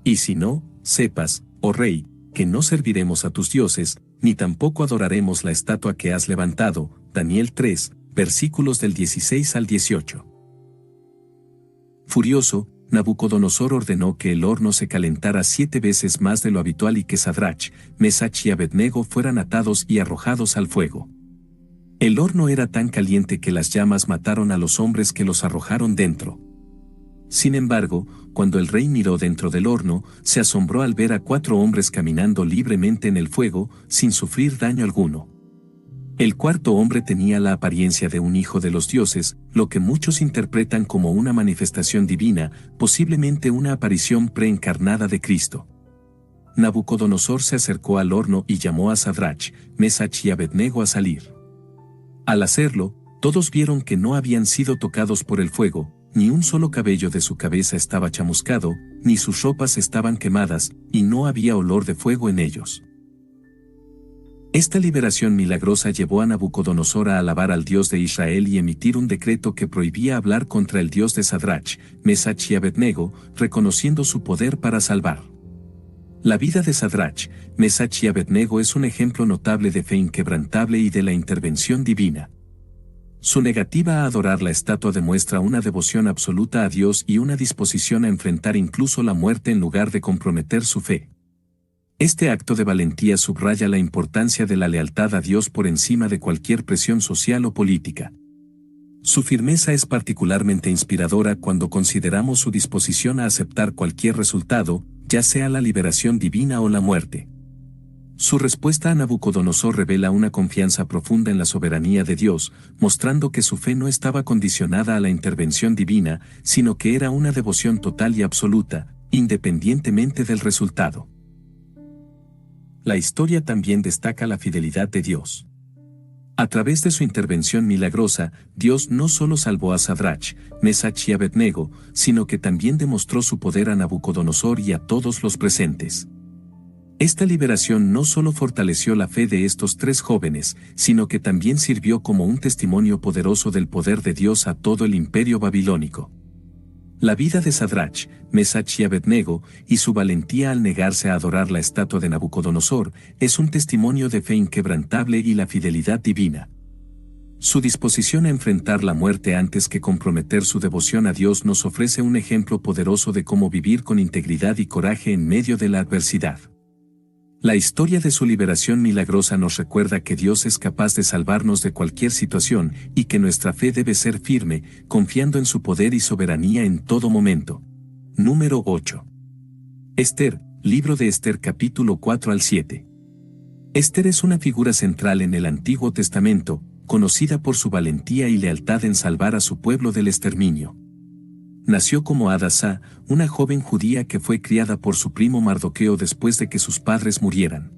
Y si no, sepas, oh rey, que no serviremos a tus dioses, ni tampoco adoraremos la estatua que has levantado. Daniel 3, versículos del 16 al 18. Furioso, Nabucodonosor ordenó que el horno se calentara 7 veces más de lo habitual y que Sadrach, Mesach y Abednego fueran atados y arrojados al fuego. El horno era tan caliente que las llamas mataron a los hombres que los arrojaron dentro. Sin embargo, cuando el rey miró dentro del horno, se asombró al ver a 4 hombres caminando libremente en el fuego, sin sufrir daño alguno. El cuarto hombre tenía la apariencia de un hijo de los dioses, lo que muchos interpretan como una manifestación divina, posiblemente una aparición preencarnada de Cristo. Nabucodonosor se acercó al horno y llamó a Sadrach, Mesach y Abednego a salir. Al hacerlo, todos vieron que no habían sido tocados por el fuego, ni un solo cabello de su cabeza estaba chamuscado, ni sus ropas estaban quemadas, y no había olor de fuego en ellos. Esta liberación milagrosa llevó a Nabucodonosor a alabar al Dios de Israel y emitir un decreto que prohibía hablar contra el Dios de Sadrach, Mesach y Abednego, reconociendo su poder para salvar. La vida de Sadrach, Mesach y Abednego es un ejemplo notable de fe inquebrantable y de la intervención divina. Su negativa a adorar la estatua demuestra una devoción absoluta a Dios y una disposición a enfrentar incluso la muerte en lugar de comprometer su fe. Este acto de valentía subraya la importancia de la lealtad a Dios por encima de cualquier presión social o política. Su firmeza es particularmente inspiradora cuando consideramos su disposición a aceptar cualquier resultado, ya sea la liberación divina o la muerte. Su respuesta a Nabucodonosor revela una confianza profunda en la soberanía de Dios, mostrando que su fe no estaba condicionada a la intervención divina, sino que era una devoción total y absoluta, independientemente del resultado. La historia también destaca la fidelidad de Dios. A través de su intervención milagrosa, Dios no solo salvó a Sadrach, Mesach y Abednego, sino que también demostró su poder a Nabucodonosor y a todos los presentes. Esta liberación no solo fortaleció la fe de estos 3 jóvenes, sino que también sirvió como un testimonio poderoso del poder de Dios a todo el imperio babilónico. La vida de Sadrach, Mesach y Abednego, y su valentía al negarse a adorar la estatua de Nabucodonosor, es un testimonio de fe inquebrantable y la fidelidad divina. Su disposición a enfrentar la muerte antes que comprometer su devoción a Dios nos ofrece un ejemplo poderoso de cómo vivir con integridad y coraje en medio de la adversidad. La historia de su liberación milagrosa nos recuerda que Dios es capaz de salvarnos de cualquier situación y que nuestra fe debe ser firme, confiando en su poder y soberanía en todo momento. Número 8. Ester, libro de Ester capítulo 4 al 7. Ester es una figura central en el Antiguo Testamento, conocida por su valentía y lealtad en salvar a su pueblo del exterminio. Nació como Hadasá, una joven judía que fue criada por su primo Mardoqueo después de que sus padres murieran.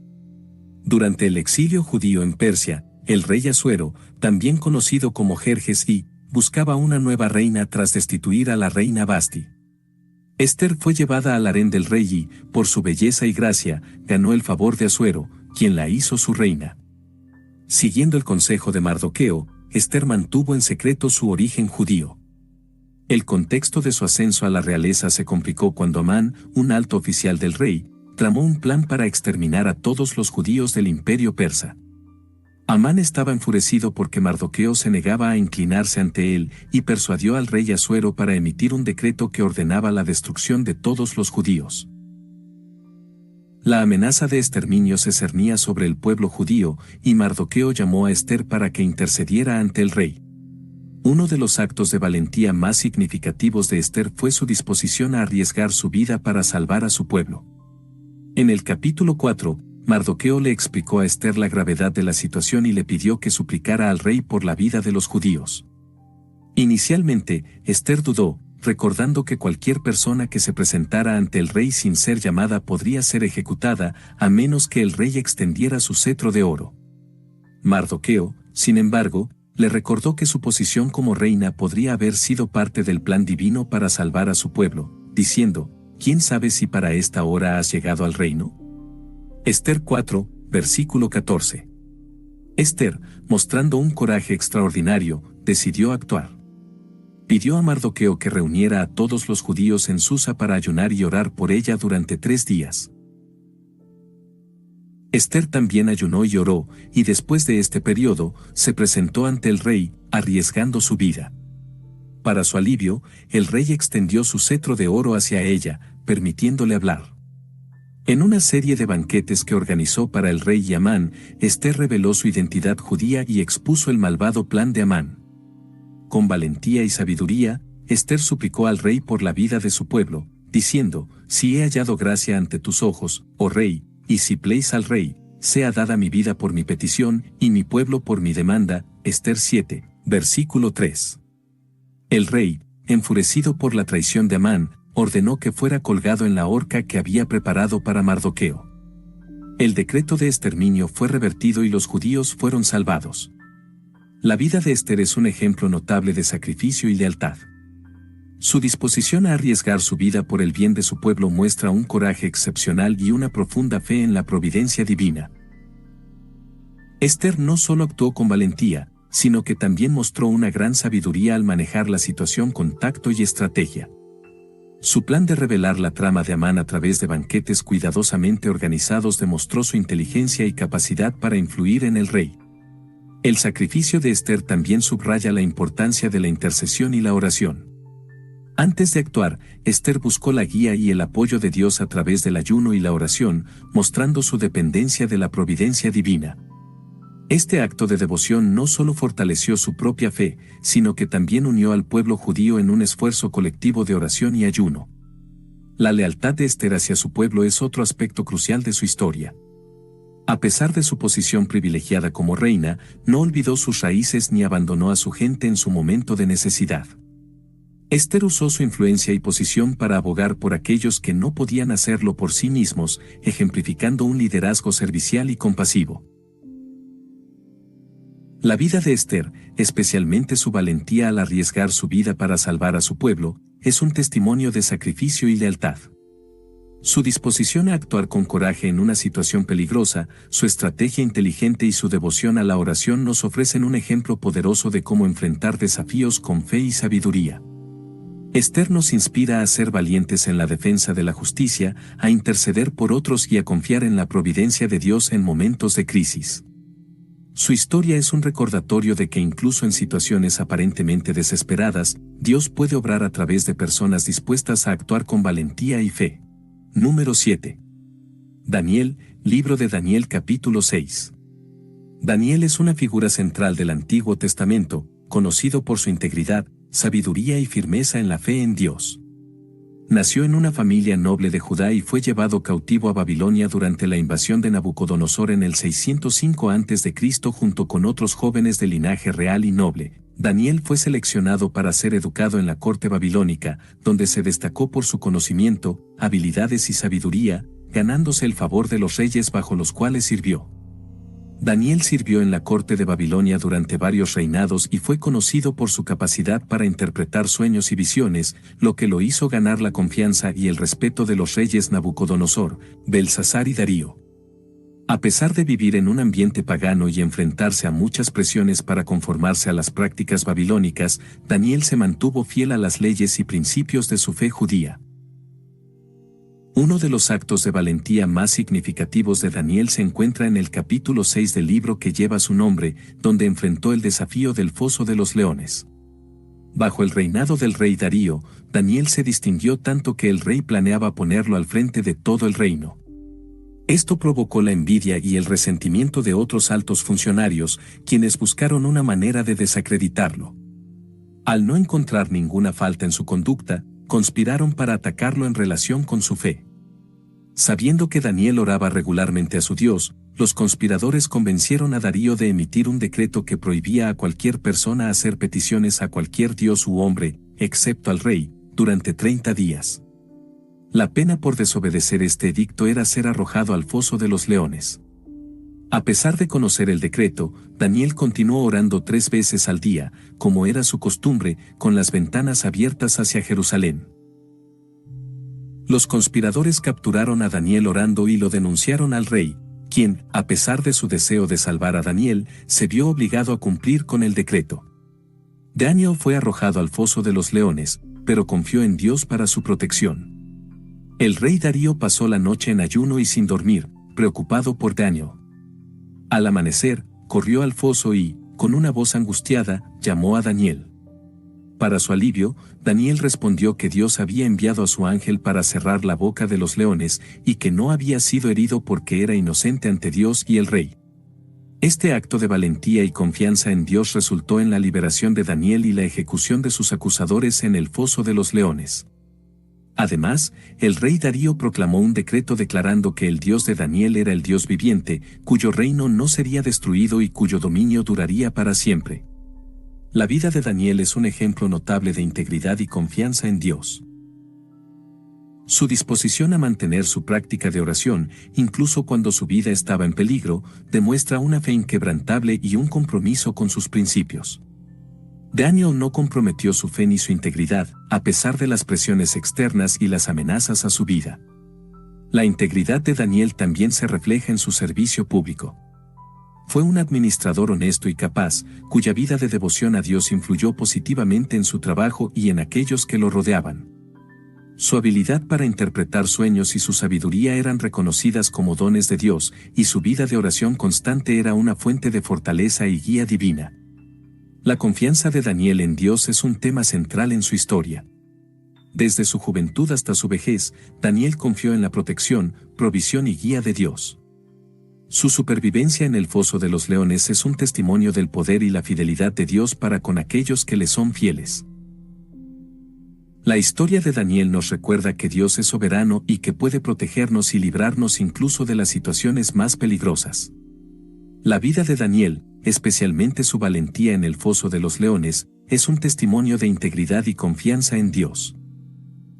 Durante el exilio judío en Persia, el rey Asuero, también conocido como Jerjes I, buscaba una nueva reina tras destituir a la reina Vasti. Ester fue llevada al harén del rey y, por su belleza y gracia, ganó el favor de Asuero, quien la hizo su reina. Siguiendo el consejo de Mardoqueo, Ester mantuvo en secreto su origen judío. El contexto de su ascenso a la realeza se complicó cuando Amán, un alto oficial del rey, tramó un plan para exterminar a todos los judíos del imperio persa. Amán estaba enfurecido porque Mardoqueo se negaba a inclinarse ante él y persuadió al rey Asuero para emitir un decreto que ordenaba la destrucción de todos los judíos. La amenaza de exterminio se cernía sobre el pueblo judío y Mardoqueo llamó a Ester para que intercediera ante el rey. Uno de los actos de valentía más significativos de Esther fue su disposición a arriesgar su vida para salvar a su pueblo. En el capítulo 4, Mardoqueo le explicó a Esther la gravedad de la situación y le pidió que suplicara al rey por la vida de los judíos. Inicialmente, Esther dudó, recordando que cualquier persona que se presentara ante el rey sin ser llamada podría ser ejecutada, a menos que el rey extendiera su cetro de oro. Mardoqueo, sin embargo, le recordó que su posición como reina podría haber sido parte del plan divino para salvar a su pueblo, diciendo, ¿quién sabe si para esta hora has llegado al reino? Esther 4, versículo 14. Esther, mostrando un coraje extraordinario, decidió actuar. Pidió a Mardoqueo que reuniera a todos los judíos en Susa para ayunar y orar por ella durante 3 días. Esther también ayunó y oró, y después de este periodo, se presentó ante el rey, arriesgando su vida. Para su alivio, el rey extendió su cetro de oro hacia ella, permitiéndole hablar. En una serie de banquetes que organizó para el rey Amán, Esther reveló su identidad judía y expuso el malvado plan de Amán. Con valentía y sabiduría, Esther suplicó al rey por la vida de su pueblo, diciendo, si he hallado gracia ante tus ojos, oh rey, y si plaís al rey, sea dada mi vida por mi petición, y mi pueblo por mi demanda. Esther 7, versículo 3. El rey, enfurecido por la traición de Amán, ordenó que fuera colgado en la horca que había preparado para Mardoqueo. El decreto de exterminio fue revertido y los judíos fueron salvados. La vida de Esther es un ejemplo notable de sacrificio y lealtad. Su disposición a arriesgar su vida por el bien de su pueblo muestra un coraje excepcional y una profunda fe en la providencia divina. Esther no solo actuó con valentía, sino que también mostró una gran sabiduría al manejar la situación con tacto y estrategia. Su plan de revelar la trama de Amán a través de banquetes cuidadosamente organizados demostró su inteligencia y capacidad para influir en el rey. El sacrificio de Esther también subraya la importancia de la intercesión y la oración. Antes de actuar, Esther buscó la guía y el apoyo de Dios a través del ayuno y la oración, mostrando su dependencia de la providencia divina. Este acto de devoción no solo fortaleció su propia fe, sino que también unió al pueblo judío en un esfuerzo colectivo de oración y ayuno. La lealtad de Esther hacia su pueblo es otro aspecto crucial de su historia. A pesar de su posición privilegiada como reina, no olvidó sus raíces ni abandonó a su gente en su momento de necesidad. Esther usó su influencia y posición para abogar por aquellos que no podían hacerlo por sí mismos, ejemplificando un liderazgo servicial y compasivo. La vida de Esther, especialmente su valentía al arriesgar su vida para salvar a su pueblo, es un testimonio de sacrificio y lealtad. Su disposición a actuar con coraje en una situación peligrosa, su estrategia inteligente y su devoción a la oración nos ofrecen un ejemplo poderoso de cómo enfrentar desafíos con fe y sabiduría. Esther nos inspira a ser valientes en la defensa de la justicia, a interceder por otros y a confiar en la providencia de Dios en momentos de crisis. Su historia es un recordatorio de que incluso en situaciones aparentemente desesperadas, Dios puede obrar a través de personas dispuestas a actuar con valentía y fe. Número 7. Daniel, libro de Daniel capítulo 6. Daniel es una figura central del Antiguo Testamento, conocido por su integridad, sabiduría y firmeza en la fe en Dios. Nació en una familia noble de Judá y fue llevado cautivo a Babilonia durante la invasión de Nabucodonosor en el 605 a.C. junto con otros jóvenes de linaje real y noble. Daniel fue seleccionado para ser educado en la corte babilónica, donde se destacó por su conocimiento, habilidades y sabiduría, ganándose el favor de los reyes bajo los cuales sirvió. Daniel sirvió en la corte de Babilonia durante varios reinados y fue conocido por su capacidad para interpretar sueños y visiones, lo que lo hizo ganar la confianza y el respeto de los reyes Nabucodonosor, Belsasar y Darío. A pesar de vivir en un ambiente pagano y enfrentarse a muchas presiones para conformarse a las prácticas babilónicas, Daniel se mantuvo fiel a las leyes y principios de su fe judía. Uno de los actos de valentía más significativos de Daniel se encuentra en el capítulo 6 del libro que lleva su nombre, donde enfrentó el desafío del foso de los leones. Bajo el reinado del rey Darío, Daniel se distinguió tanto que el rey planeaba ponerlo al frente de todo el reino. Esto provocó la envidia y el resentimiento de otros altos funcionarios, quienes buscaron una manera de desacreditarlo. Al no encontrar ninguna falta en su conducta, conspiraron para atacarlo en relación con su fe. Sabiendo que Daniel oraba regularmente a su Dios, los conspiradores convencieron a Darío de emitir un decreto que prohibía a cualquier persona hacer peticiones a cualquier dios u hombre, excepto al rey, durante 30 días. La pena por desobedecer este edicto era ser arrojado al foso de los leones. A pesar de conocer el decreto, Daniel continuó orando 3 veces al día, como era su costumbre, con las ventanas abiertas hacia Jerusalén. Los conspiradores capturaron a Daniel orando y lo denunciaron al rey, quien, a pesar de su deseo de salvar a Daniel, se vio obligado a cumplir con el decreto. Daniel fue arrojado al foso de los leones, pero confió en Dios para su protección. El rey Darío pasó la noche en ayuno y sin dormir, preocupado por Daniel. Al amanecer, corrió al foso y, con una voz angustiada, llamó a Daniel. Para su alivio, Daniel respondió que Dios había enviado a su ángel para cerrar la boca de los leones y que no había sido herido porque era inocente ante Dios y el rey. Este acto de valentía y confianza en Dios resultó en la liberación de Daniel y la ejecución de sus acusadores en el foso de los leones. Además, el rey Darío proclamó un decreto declarando que el Dios de Daniel era el Dios viviente, cuyo reino no sería destruido y cuyo dominio duraría para siempre. La vida de Daniel es un ejemplo notable de integridad y confianza en Dios. Su disposición a mantener su práctica de oración, incluso cuando su vida estaba en peligro, demuestra una fe inquebrantable y un compromiso con sus principios. Daniel no comprometió su fe ni su integridad, a pesar de las presiones externas y las amenazas a su vida. La integridad de Daniel también se refleja en su servicio público. Fue un administrador honesto y capaz, cuya vida de devoción a Dios influyó positivamente en su trabajo y en aquellos que lo rodeaban. Su habilidad para interpretar sueños y su sabiduría eran reconocidas como dones de Dios, y su vida de oración constante era una fuente de fortaleza y guía divina. La confianza de Daniel en Dios es un tema central en su historia. Desde su juventud hasta su vejez, Daniel confió en la protección, provisión y guía de Dios. Su supervivencia en el foso de los leones es un testimonio del poder y la fidelidad de Dios para con aquellos que le son fieles. La historia de Daniel nos recuerda que Dios es soberano y que puede protegernos y librarnos incluso de las situaciones más peligrosas. La vida de Daniel, especialmente su valentía en el foso de los leones, es un testimonio de integridad y confianza en Dios.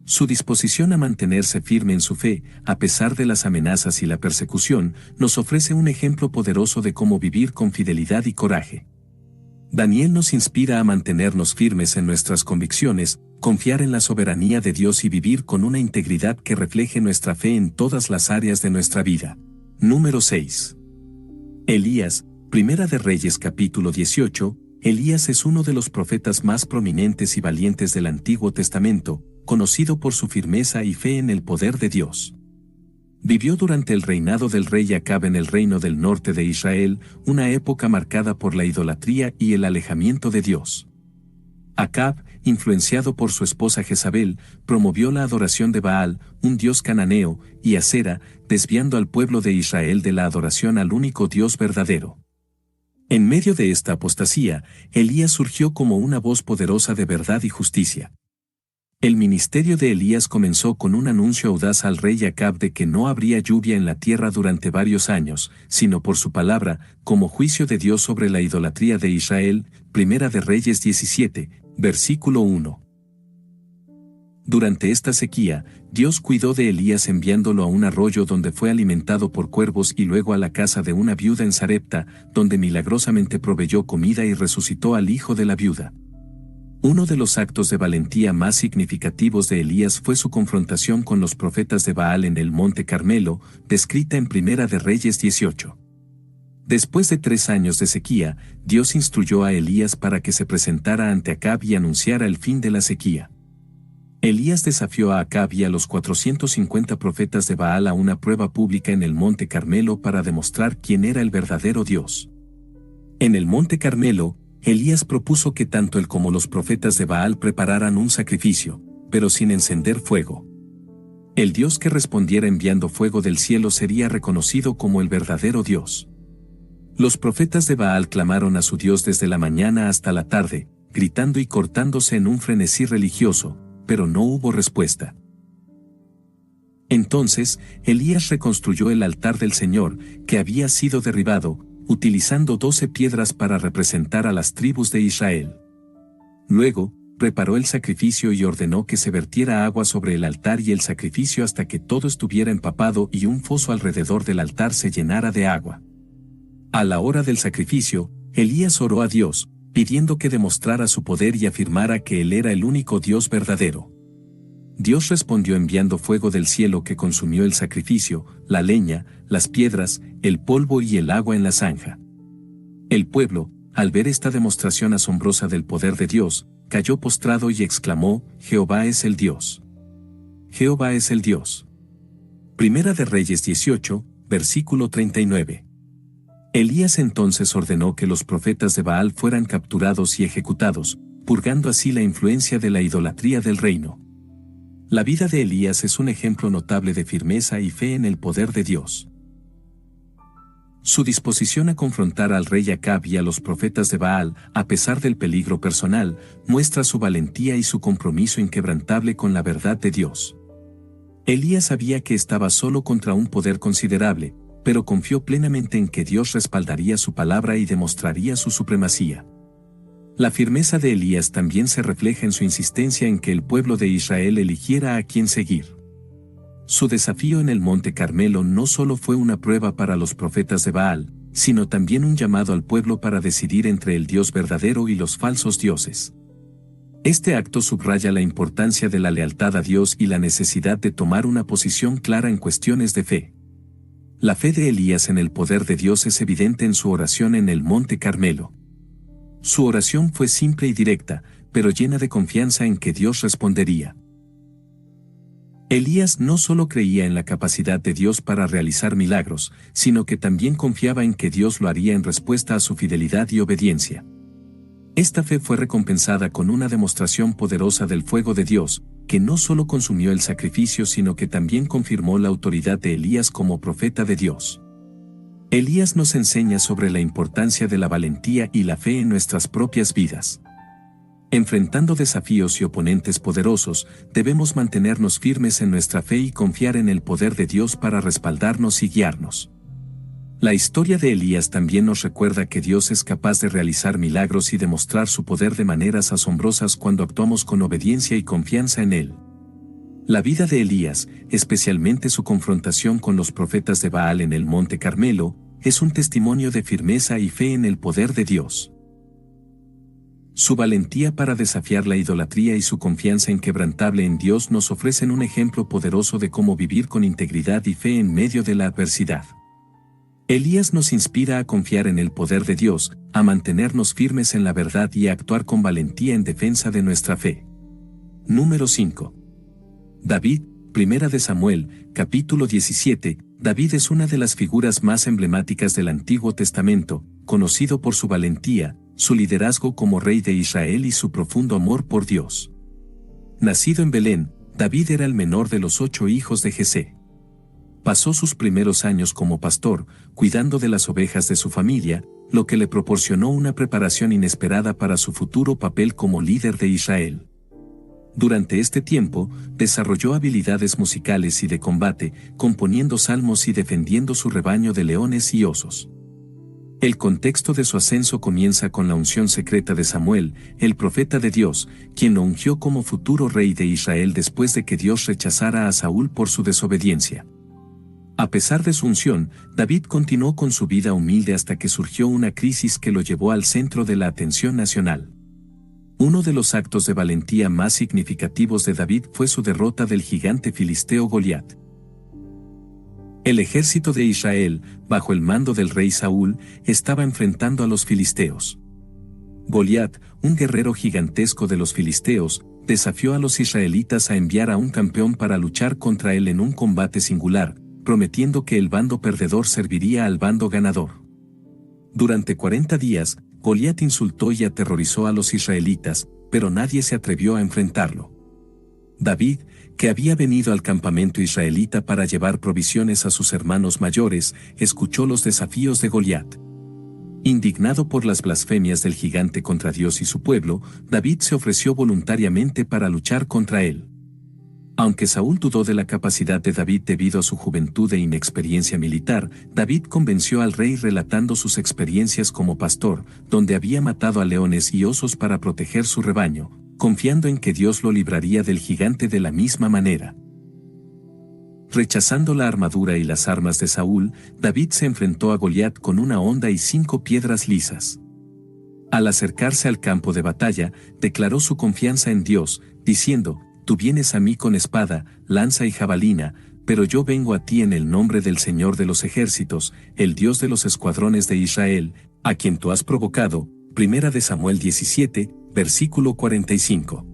Su disposición a mantenerse firme en su fe, a pesar de las amenazas y la persecución, nos ofrece un ejemplo poderoso de cómo vivir con fidelidad y coraje. Daniel nos inspira a mantenernos firmes en nuestras convicciones, confiar en la soberanía de Dios y vivir con una integridad que refleje nuestra fe en todas las áreas de nuestra vida. Número 6. Elías, Primera de Reyes capítulo 18. Elías es uno de los profetas más prominentes y valientes del Antiguo Testamento, conocido por su firmeza y fe en el poder de Dios. Vivió durante el reinado del rey Acab en el reino del norte de Israel, una época marcada por la idolatría y el alejamiento de Dios. Acab, influenciado por su esposa Jezabel, promovió la adoración de Baal, un dios cananeo, y Asera, desviando al pueblo de Israel de la adoración al único Dios verdadero. En medio de esta apostasía, Elías surgió como una voz poderosa de verdad y justicia. El ministerio de Elías comenzó con un anuncio audaz al rey Acab de que no habría lluvia en la tierra durante varios años, sino por su palabra, como juicio de Dios sobre la idolatría de Israel. Primera de Reyes 17, versículo 1. Durante esta sequía, Dios cuidó de Elías enviándolo a un arroyo donde fue alimentado por cuervos y luego a la casa de una viuda en Sarepta, donde milagrosamente proveyó comida y resucitó al hijo de la viuda. Uno de los actos de valentía más significativos de Elías fue su confrontación con los profetas de Baal en el Monte Carmelo, descrita en Primera de Reyes 18. Después de 3 años de sequía, Dios instruyó a Elías para que se presentara ante Acab y anunciara el fin de la sequía. Elías desafió a Acab y a los 450 profetas de Baal a una prueba pública en el Monte Carmelo para demostrar quién era el verdadero Dios. En el Monte Carmelo, Elías propuso que tanto él como los profetas de Baal prepararan un sacrificio, pero sin encender fuego. El Dios que respondiera enviando fuego del cielo sería reconocido como el verdadero Dios. Los profetas de Baal clamaron a su Dios desde la mañana hasta la tarde, gritando y cortándose en un frenesí religioso, pero no hubo respuesta. Entonces, Elías reconstruyó el altar del Señor, que había sido derribado, utilizando 12 piedras para representar a las tribus de Israel. Luego, preparó el sacrificio y ordenó que se vertiera agua sobre el altar y el sacrificio hasta que todo estuviera empapado y un foso alrededor del altar se llenara de agua. A la hora del sacrificio, Elías oró a Dios, pidiendo que demostrara su poder y afirmara que Él era el único Dios verdadero. Dios respondió enviando fuego del cielo que consumió el sacrificio, la leña, las piedras, el polvo y el agua en la zanja. El pueblo, al ver esta demostración asombrosa del poder de Dios, cayó postrado y exclamó: Jehová es el Dios. Jehová es el Dios. Primera de Reyes 18, versículo 39. Elías entonces ordenó que los profetas de Baal fueran capturados y ejecutados, purgando así la influencia de la idolatría del reino. La vida de Elías es un ejemplo notable de firmeza y fe en el poder de Dios. Su disposición a confrontar al rey Acab y a los profetas de Baal, a pesar del peligro personal, muestra su valentía y su compromiso inquebrantable con la verdad de Dios. Elías sabía que estaba solo contra un poder considerable, pero confió plenamente en que Dios respaldaría su palabra y demostraría su supremacía. La firmeza de Elías también se refleja en su insistencia en que el pueblo de Israel eligiera a quien seguir. Su desafío en el Monte Carmelo no solo fue una prueba para los profetas de Baal, sino también un llamado al pueblo para decidir entre el Dios verdadero y los falsos dioses. Este acto subraya la importancia de la lealtad a Dios y la necesidad de tomar una posición clara en cuestiones de fe. La fe de Elías en el poder de Dios es evidente en su oración en el Monte Carmelo. Su oración fue simple y directa, pero llena de confianza en que Dios respondería. Elías no solo creía en la capacidad de Dios para realizar milagros, sino que también confiaba en que Dios lo haría en respuesta a su fidelidad y obediencia. Esta fe fue recompensada con una demostración poderosa del fuego de Dios, que no solo consumió el sacrificio sino que también confirmó la autoridad de Elías como profeta de Dios. Elías nos enseña sobre la importancia de la valentía y la fe en nuestras propias vidas. Enfrentando desafíos y oponentes poderosos, debemos mantenernos firmes en nuestra fe y confiar en el poder de Dios para respaldarnos y guiarnos. La historia de Elías también nos recuerda que Dios es capaz de realizar milagros y demostrar su poder de maneras asombrosas cuando actuamos con obediencia y confianza en Él. La vida de Elías, especialmente su confrontación con los profetas de Baal en el Monte Carmelo, es un testimonio de firmeza y fe en el poder de Dios. Su valentía para desafiar la idolatría y su confianza inquebrantable en Dios nos ofrecen un ejemplo poderoso de cómo vivir con integridad y fe en medio de la adversidad. Elías nos inspira a confiar en el poder de Dios, a mantenernos firmes en la verdad y a actuar con valentía en defensa de nuestra fe. Número 5. David, Primera de Samuel, capítulo 17. David es una de las figuras más emblemáticas del Antiguo Testamento, conocido por su valentía, su liderazgo como rey de Israel y su profundo amor por Dios. Nacido en Belén, David era el menor de los 8 hijos de Jesé. Pasó sus primeros años como pastor, cuidando de las ovejas de su familia, lo que le proporcionó una preparación inesperada para su futuro papel como líder de Israel. Durante este tiempo, desarrolló habilidades musicales y de combate, componiendo salmos y defendiendo su rebaño de leones y osos. El contexto de su ascenso comienza con la unción secreta de Samuel, el profeta de Dios, quien lo ungió como futuro rey de Israel después de que Dios rechazara a Saúl por su desobediencia. A pesar de su unción, David continuó con su vida humilde hasta que surgió una crisis que lo llevó al centro de la atención nacional. Uno de los actos de valentía más significativos de David fue su derrota del gigante filisteo Goliat. El ejército de Israel, bajo el mando del rey Saúl, estaba enfrentando a los filisteos. Goliat, un guerrero gigantesco de los filisteos, desafió a los israelitas a enviar a un campeón para luchar contra él en un combate singular, prometiendo que el bando perdedor serviría al bando ganador. Durante 40 días, Goliat insultó y aterrorizó a los israelitas, pero nadie se atrevió a enfrentarlo. David, que había venido al campamento israelita para llevar provisiones a sus hermanos mayores, escuchó los desafíos de Goliat. Indignado por las blasfemias del gigante contra Dios y su pueblo, David se ofreció voluntariamente para luchar contra él. Aunque Saúl dudó de la capacidad de David debido a su juventud e inexperiencia militar, David convenció al rey relatando sus experiencias como pastor, donde había matado a leones y osos para proteger su rebaño, confiando en que Dios lo libraría del gigante de la misma manera. Rechazando la armadura y las armas de Saúl, David se enfrentó a Goliat con una honda y 5 piedras lisas. Al acercarse al campo de batalla, declaró su confianza en Dios, diciendo: «Tú vienes a mí con espada, lanza y jabalina, pero yo vengo a ti en el nombre del Señor de los ejércitos, el Dios de los escuadrones de Israel, a quien tú has provocado». 1 Samuel 17, versículo 45.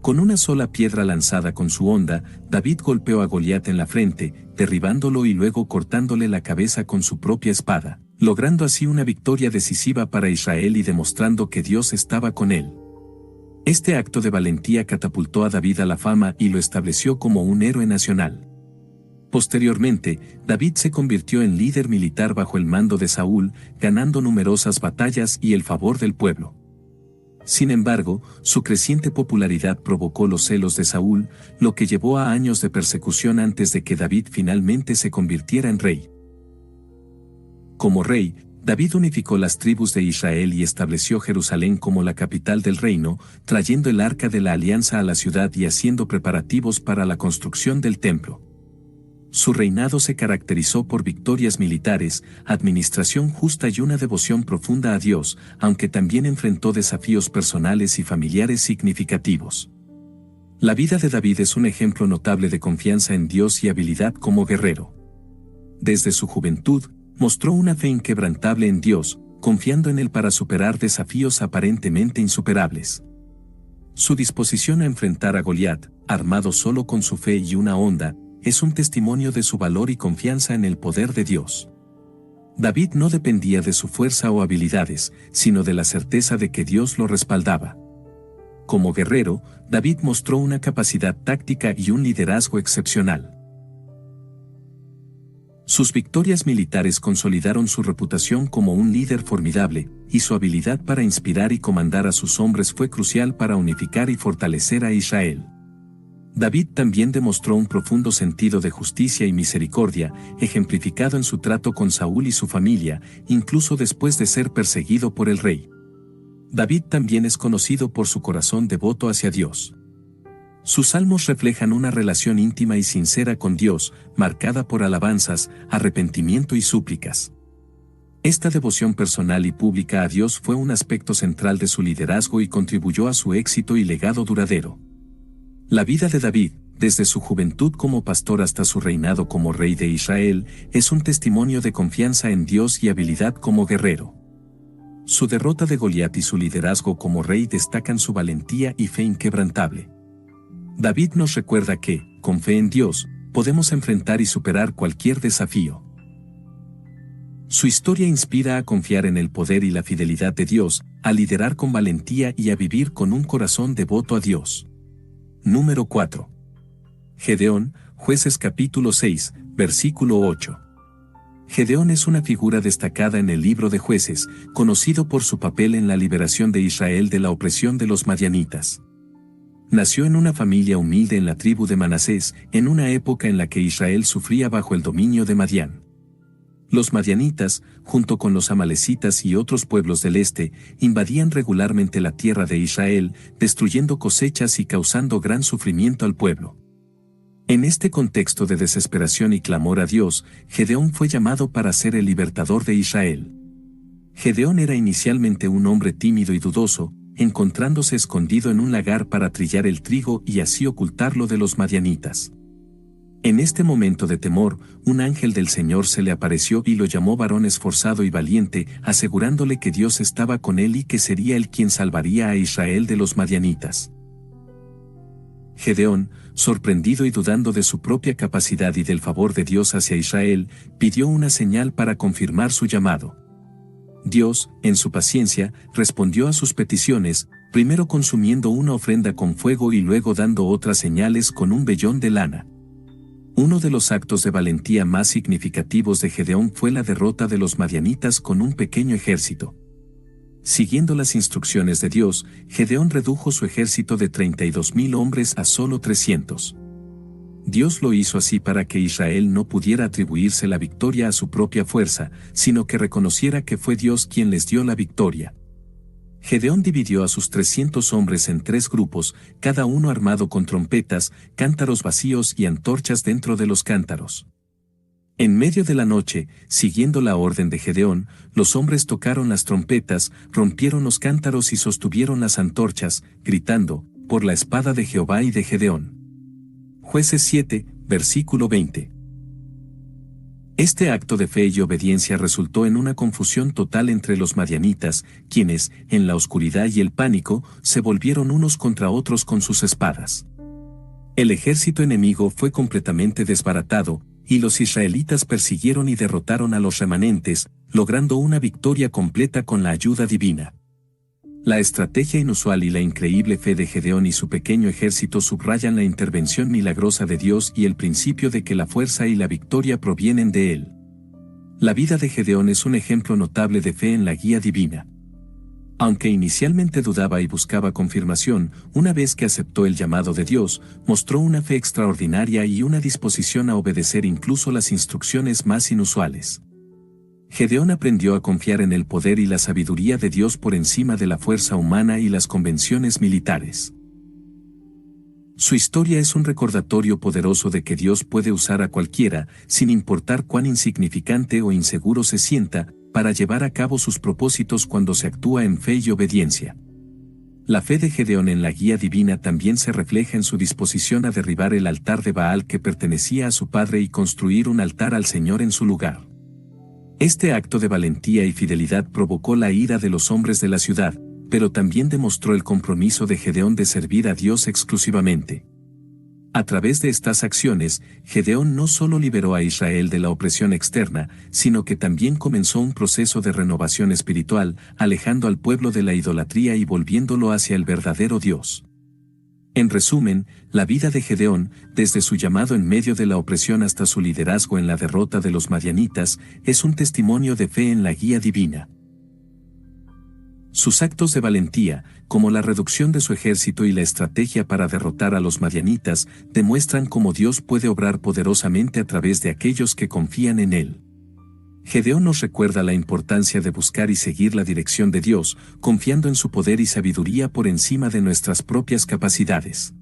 Con una sola piedra lanzada con su honda, David golpeó a Goliat en la frente, derribándolo y luego cortándole la cabeza con su propia espada, logrando así una victoria decisiva para Israel y demostrando que Dios estaba con él. Este acto de valentía catapultó a David a la fama y lo estableció como un héroe nacional. Posteriormente, David se convirtió en líder militar bajo el mando de Saúl, ganando numerosas batallas y el favor del pueblo. Sin embargo, su creciente popularidad provocó los celos de Saúl, lo que llevó a años de persecución antes de que David finalmente se convirtiera en rey. Como rey, David unificó las tribus de Israel y estableció Jerusalén como la capital del reino, trayendo el arca de la alianza a la ciudad y haciendo preparativos para la construcción del templo. Su reinado se caracterizó por victorias militares, administración justa y una devoción profunda a Dios, aunque también enfrentó desafíos personales y familiares significativos. La vida de David es un ejemplo notable de confianza en Dios y habilidad como guerrero. Desde su juventud, mostró una fe inquebrantable en Dios, confiando en Él para superar desafíos aparentemente insuperables. Su disposición a enfrentar a Goliat, armado solo con su fe y una honda, es un testimonio de su valor y confianza en el poder de Dios. David no dependía de su fuerza o habilidades, sino de la certeza de que Dios lo respaldaba. Como guerrero, David mostró una capacidad táctica y un liderazgo excepcional. Sus victorias militares consolidaron su reputación como un líder formidable, y su habilidad para inspirar y comandar a sus hombres fue crucial para unificar y fortalecer a Israel. David también demostró un profundo sentido de justicia y misericordia, ejemplificado en su trato con Saúl y su familia, incluso después de ser perseguido por el rey. David también es conocido por su corazón devoto hacia Dios. Sus salmos reflejan una relación íntima y sincera con Dios, marcada por alabanzas, arrepentimiento y súplicas. Esta devoción personal y pública a Dios fue un aspecto central de su liderazgo y contribuyó a su éxito y legado duradero. La vida de David, desde su juventud como pastor hasta su reinado como rey de Israel, es un testimonio de confianza en Dios y habilidad como guerrero. Su derrota de Goliat y su liderazgo como rey destacan su valentía y fe inquebrantable. David nos recuerda que, con fe en Dios, podemos enfrentar y superar cualquier desafío. Su historia inspira a confiar en el poder y la fidelidad de Dios, a liderar con valentía y a vivir con un corazón devoto a Dios. Número 4. Gedeón, Jueces capítulo 6, versículo 8. Gedeón es una figura destacada en el libro de Jueces, conocido por su papel en la liberación de Israel de la opresión de los madianitas. Nació en una familia humilde en la tribu de Manasés, en una época en la que Israel sufría bajo el dominio de Madián. Los madianitas, junto con los amalecitas y otros pueblos del este, invadían regularmente la tierra de Israel, destruyendo cosechas y causando gran sufrimiento al pueblo. En este contexto de desesperación y clamor a Dios, Gedeón fue llamado para ser el libertador de Israel. Gedeón era inicialmente un hombre tímido y dudoso, encontrándose escondido en un lagar para trillar el trigo y así ocultarlo de los madianitas. En este momento de temor, un ángel del Señor se le apareció y lo llamó varón esforzado y valiente, asegurándole que Dios estaba con él y que sería él quien salvaría a Israel de los madianitas. Gedeón, sorprendido y dudando de su propia capacidad y del favor de Dios hacia Israel, pidió una señal para confirmar su llamado. Dios, en su paciencia, respondió a sus peticiones, primero consumiendo una ofrenda con fuego y luego dando otras señales con un vellón de lana. Uno de los actos de valentía más significativos de Gedeón fue la derrota de los madianitas con un pequeño ejército. Siguiendo las instrucciones de Dios, Gedeón redujo su ejército de 32,000 hombres a solo 300. Dios lo hizo así para que Israel no pudiera atribuirse la victoria a su propia fuerza, sino que reconociera que fue Dios quien les dio la victoria. Gedeón dividió a sus 300 hombres en 3 grupos, cada uno armado con trompetas, cántaros vacíos y antorchas dentro de los cántaros. En medio de la noche, siguiendo la orden de Gedeón, los hombres tocaron las trompetas, rompieron los cántaros y sostuvieron las antorchas, gritando, por la espada de Jehová y de Gedeón. Jueces 7, versículo 20. Este acto de fe y obediencia resultó en una confusión total entre los madianitas, quienes, en la oscuridad y el pánico, se volvieron unos contra otros con sus espadas. El ejército enemigo fue completamente desbaratado, y los israelitas persiguieron y derrotaron a los remanentes, logrando una victoria completa con la ayuda divina. La estrategia inusual y la increíble fe de Gedeón y su pequeño ejército subrayan la intervención milagrosa de Dios y el principio de que la fuerza y la victoria provienen de Él. La vida de Gedeón es un ejemplo notable de fe en la guía divina. Aunque inicialmente dudaba y buscaba confirmación, una vez que aceptó el llamado de Dios, mostró una fe extraordinaria y una disposición a obedecer incluso las instrucciones más inusuales. Gedeón aprendió a confiar en el poder y la sabiduría de Dios por encima de la fuerza humana y las convenciones militares. Su historia es un recordatorio poderoso de que Dios puede usar a cualquiera, sin importar cuán insignificante o inseguro se sienta, para llevar a cabo sus propósitos cuando se actúa en fe y obediencia. La fe de Gedeón en la guía divina también se refleja en su disposición a derribar el altar de Baal que pertenecía a su padre y construir un altar al Señor en su lugar. Este acto de valentía y fidelidad provocó la ira de los hombres de la ciudad, pero también demostró el compromiso de Gedeón de servir a Dios exclusivamente. A través de estas acciones, Gedeón no solo liberó a Israel de la opresión externa, sino que también comenzó un proceso de renovación espiritual, alejando al pueblo de la idolatría y volviéndolo hacia el verdadero Dios. En resumen, la vida de Gedeón, desde su llamado en medio de la opresión hasta su liderazgo en la derrota de los madianitas, es un testimonio de fe en la guía divina. Sus actos de valentía, como la reducción de su ejército y la estrategia para derrotar a los madianitas, demuestran cómo Dios puede obrar poderosamente a través de aquellos que confían en Él. Gedeón nos recuerda la importancia de buscar y seguir la dirección de Dios, confiando en su poder y sabiduría por encima de nuestras propias capacidades.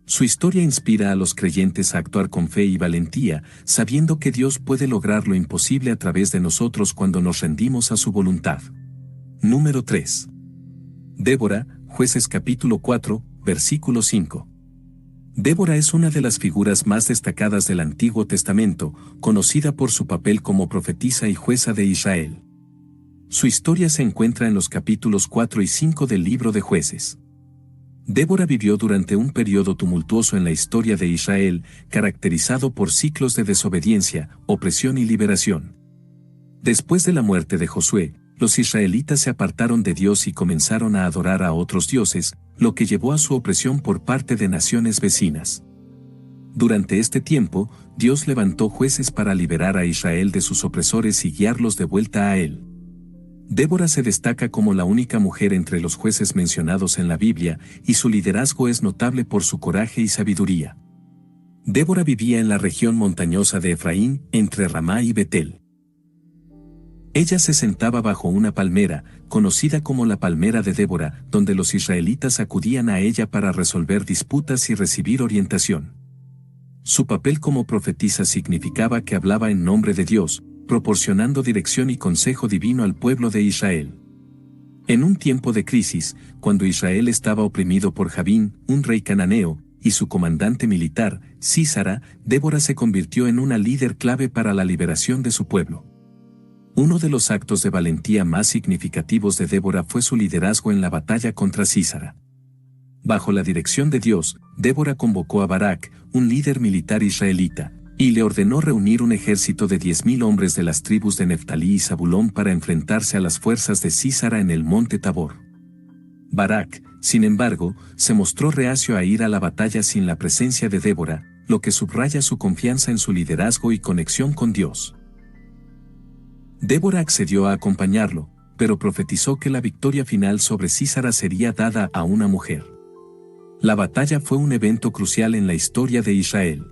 Su historia inspira a los creyentes a actuar con fe y valentía, sabiendo que Dios puede lograr lo imposible a través de nosotros cuando nos rendimos a su voluntad. Número 3. Débora, Jueces capítulo 4, versículo 5. Débora es una de las figuras más destacadas del Antiguo Testamento, conocida por su papel como profetisa y jueza de Israel. Su historia se encuentra en los capítulos 4 y 5 del libro de Jueces. Débora vivió durante un periodo tumultuoso en la historia de Israel, caracterizado por ciclos de desobediencia, opresión y liberación. Después de la muerte de Josué, los israelitas se apartaron de Dios y comenzaron a adorar a otros dioses, lo que llevó a su opresión por parte de naciones vecinas. Durante este tiempo, Dios levantó jueces para liberar a Israel de sus opresores y guiarlos de vuelta a Él. Débora se destaca como la única mujer entre los jueces mencionados en la Biblia, y su liderazgo es notable por su coraje y sabiduría. Débora vivía en la región montañosa de Efraín, entre Ramá y Betel. Ella se sentaba bajo una palmera, conocida como la palmera de Débora, donde los israelitas acudían a ella para resolver disputas y recibir orientación. Su papel como profetisa significaba que hablaba en nombre de Dios, proporcionando dirección y consejo divino al pueblo de Israel. En un tiempo de crisis, cuando Israel estaba oprimido por Jabín, un rey cananeo, y su comandante militar, Sísara, Débora se convirtió en una líder clave para la liberación de su pueblo. Uno de los actos de valentía más significativos de Débora fue su liderazgo en la batalla contra Sísara. Bajo la dirección de Dios, Débora convocó a Barak, un líder militar israelita, y le ordenó reunir un ejército de 10,000 hombres de las tribus de Neftalí y Zabulón para enfrentarse a las fuerzas de Sísara en el monte Tabor. Barak, sin embargo, se mostró reacio a ir a la batalla sin la presencia de Débora, lo que subraya su confianza en su liderazgo y conexión con Dios. Débora accedió a acompañarlo, pero profetizó que la victoria final sobre Sísara sería dada a una mujer. La batalla fue un evento crucial en la historia de Israel.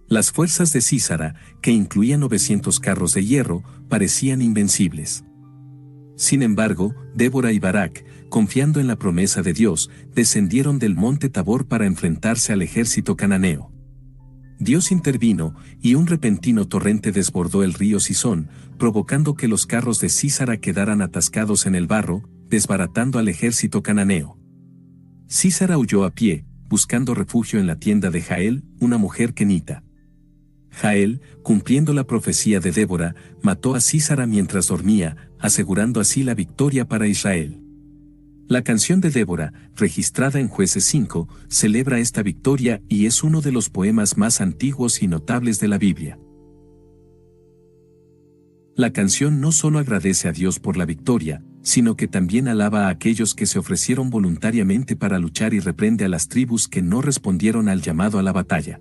Las fuerzas de Sísara, que incluían 900 carros de hierro, parecían invencibles. Sin embargo, Débora y Barak, confiando en la promesa de Dios, descendieron del monte Tabor para enfrentarse al ejército cananeo. Dios intervino, y un repentino torrente desbordó el río Cisón, provocando que los carros de Sísara quedaran atascados en el barro, desbaratando al ejército cananeo. Sísara huyó a pie, buscando refugio en la tienda de Jael, una mujer kenita. Jael, cumpliendo la profecía de Débora, mató a Sísara mientras dormía, asegurando así la victoria para Israel. La canción de Débora, registrada en Jueces 5, celebra esta victoria y es uno de los poemas más antiguos y notables de la Biblia. La canción no solo agradece a Dios por la victoria, sino que también alaba a aquellos que se ofrecieron voluntariamente para luchar y reprende a las tribus que no respondieron al llamado a la batalla.